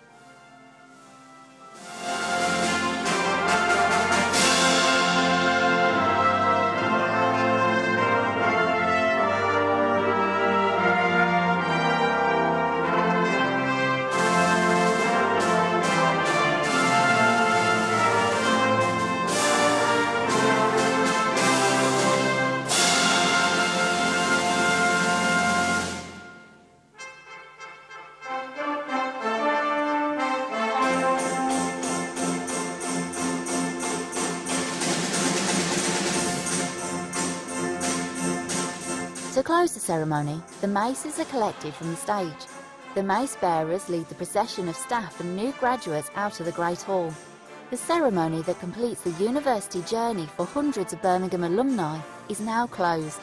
To close the ceremony, the maces are collected from the stage. The mace bearers lead the procession of staff and new graduates out of the Great Hall. The ceremony that completes the university journey for hundreds of Birmingham alumni is now closed.